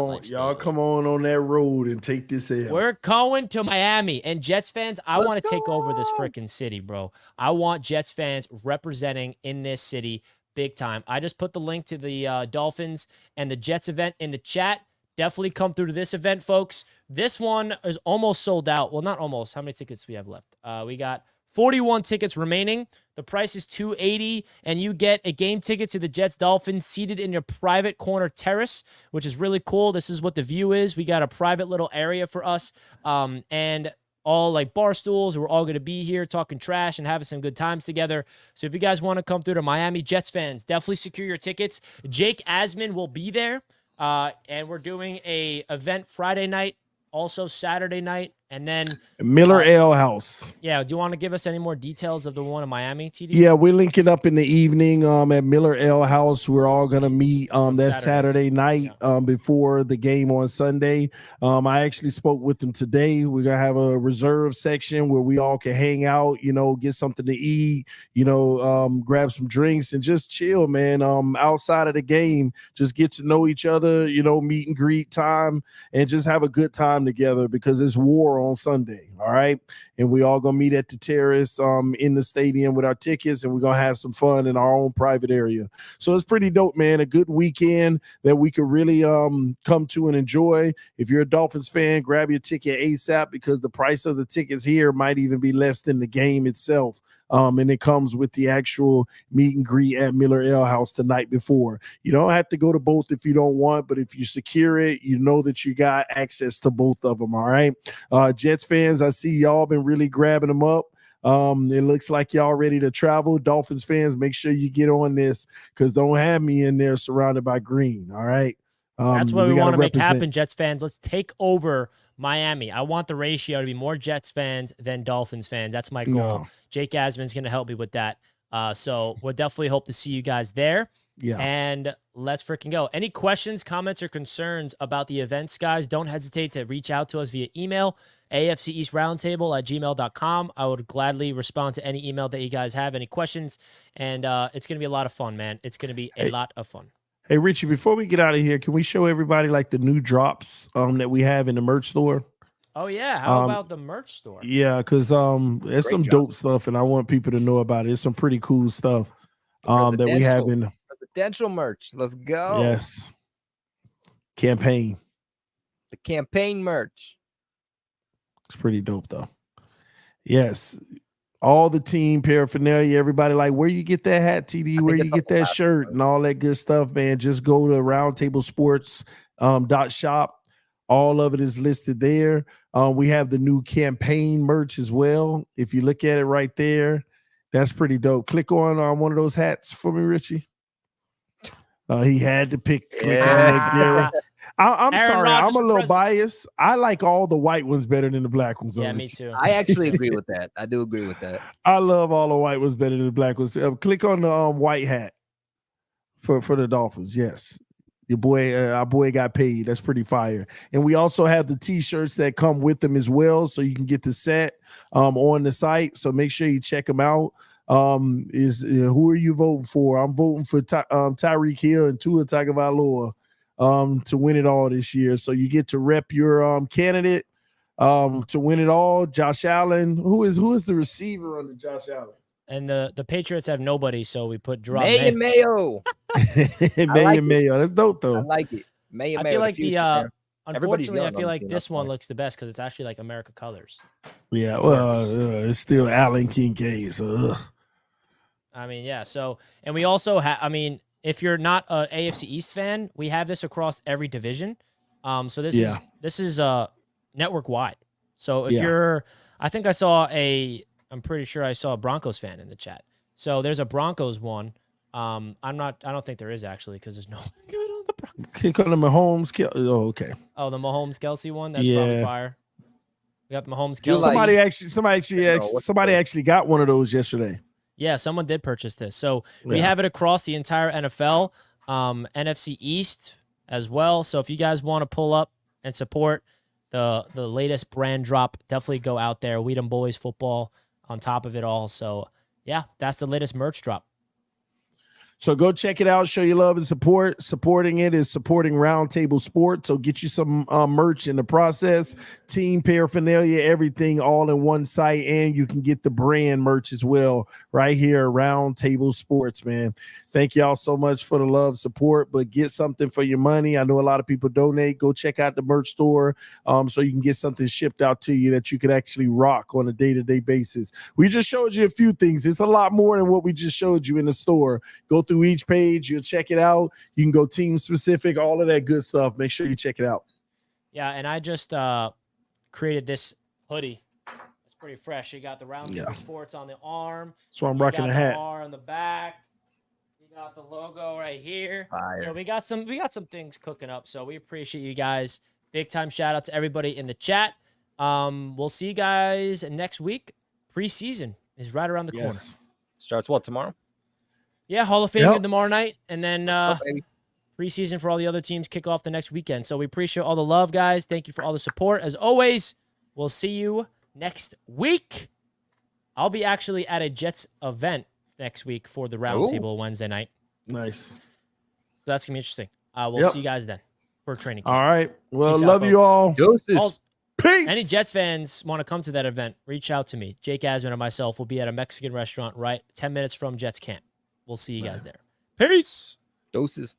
on that road and take this L. We're going to Miami. And Jets fans, I want to take over this freaking city, bro. I want Jets fans representing in this city big time. I just put the link to the Dolphins and the Jets event in the chat. Definitely come through to this event, folks. This one is almost sold out. Well, not almost. How many tickets do we have left? We got 41 tickets remaining. The price is $280, and you get a game ticket to the Jets Dolphins seated in your private corner terrace, which is really cool. This is what the view is. We got a private little area for us, and all like bar stools. We're all going to be here talking trash and having some good times together. So if you guys want to come through to Miami, Jets fans, definitely secure your tickets. Jake Asman will be there, and we're doing a event Friday night, also Saturday night, and then Miller Ale House. Yeah, do you want to give us any more details of the one in Miami, TD? Yeah, we're linking up in the evening at Miller Ale House. We're all gonna meet that Saturday night before the game on Sunday. I actually spoke with them today. We're gonna have a reserve section where we all can hang out, get something to eat, grab some drinks and just chill, man. Outside of the game, just get to know each other, meet and greet time, and just have a good time together, because it's war on Sunday. All right. And we all gonna meet at the terrace in the stadium with our tickets, and we're gonna have some fun in our own private area. So it's pretty dope, man. A good weekend that we could really come to and enjoy. If you're a Dolphins fan, grab your ticket ASAP, because the price of the tickets here might even be less than the game itself. And it comes with the actual meet and greet at Miller Ale House the night before. You don't have to go to both if you don't want, but if you secure it, you know that you got access to both of them. All right. Jets fans, I see y'all been really grabbing them up. It looks like y'all ready to travel. Dolphins fans, make sure you get on this, because don't have me in there surrounded by green. All right. That's what we want to make happen, Jets fans. Let's take over Miami. I want the ratio to be more Jets fans than Dolphins fans. That's my goal. Jake Asman's going to help me with that. So we'll definitely hope to see you guys there. Yeah. And let's freaking go. Any questions, comments, or concerns about the events, guys, don't hesitate to reach out to us via email, afceastroundtable@gmail.com. I would gladly respond to any email that you guys have, any questions. And it's going to be a lot of fun, man. It's going to be a lot of fun. Hey, Richie, before we get out of here, can we show everybody like the new drops that we have in the merch store? Oh, yeah. How about the merch store? Yeah, because there's some dope stuff, and I want people to know about it. It's some pretty cool stuff that we have in presidential merch. Let's go. Yes. Campaign. The campaign merch. It's pretty dope, though. Yes. All the team paraphernalia, everybody like, where you get that hat, TD, where you get that shirt and all that good stuff, man. Just go to roundtablesports.shop. All of it is listed there. We have the new campaign merch as well. If you look at it right there, that's pretty dope. Click on one of those hats for me, Richie. He had to click on that, Gary. I'm sorry, I'm a little biased. I like all the white ones better than the black ones. Yeah, me too. I actually agree with that. I do agree with that. I love all the white ones better than the black ones. Click on the white hat for the Dolphins. Yes. Our boy got paid. That's pretty fire. And we also have the t-shirts that come with them as well, so you can get the set on the site. So make sure you check them out. Who are you voting for? I'm voting for Tyreek Hill and Tua Tagovailoa to win it all this year. So you get to rep your candidate to win it all. Josh Allen. Who is the receiver under Josh Allen? And the Patriots have nobody, so we put Drop Mayo. Mayo. That's dope, though. I like it. I feel like unfortunately, I feel like this one looks the best because it's actually like America colors. Yeah, well, it's still Allen Kincaid. So, I mean, yeah. So, and we also have. I mean, if you're not an AFC East fan, we have this across every division. So this is network wide. So if you're, I think I'm pretty sure I saw a Broncos fan in the chat. So there's a Broncos one. I don't think there is actually because there's no one good on the Broncos. Click on the Mahomes. Oh, okay. Oh, the Mahomes Kelsey one. That's probably fire. We got the Mahomes Kelsey. Somebody actually got one of those yesterday. Yeah, someone did purchase this. So we have it across the entire NFL, NFC East as well. So if you guys want to pull up and support the latest brand drop, definitely go out there. We Them Boys football on top of it all. So yeah, that's the latest merch drop. So go check it out. Show your love and support. Supporting it is supporting Roundtable Sports. So get you some merch in the process, team paraphernalia, everything all in one site. And you can get the brand merch as well right here at Roundtable Sports, man. Thank y'all so much for the love, support, but get something for your money. I know a lot of people donate. Go check out the merch store so you can get something shipped out to you that you could actually rock on a day-to-day basis. We just showed you a few things. It's a lot more than what we just showed you in the store. Go through each page. You'll check it out. You can go team specific, all of that good stuff. Make sure you check it out. Yeah, and I just created this hoodie. It's pretty fresh. You got the Roundtable Sports on the arm. So I'm rocking a hat. The R on the back. Got the logo right here. Fire. So we got some things cooking up. So we appreciate you guys. Big time shout out to everybody in the chat. We'll see you guys next week. Preseason is right around the corner. Starts what, tomorrow? Yeah, Hall of Fame tomorrow night, and then preseason for all the other teams kick off the next weekend. So we appreciate all the love, guys. Thank you for all the support. As always, we'll see you next week. I'll be actually at a Jets event next week for the Roundtable Wednesday night. Nice. So that's going to be interesting. We'll see you guys then for training camp. All right. Well, Peace love out, you all. Also, peace. Any Jets fans want to come to that event, reach out to me. Jake Asman and myself will be at a Mexican restaurant 10 minutes from Jets camp. We'll see you guys there. Peace. Doses.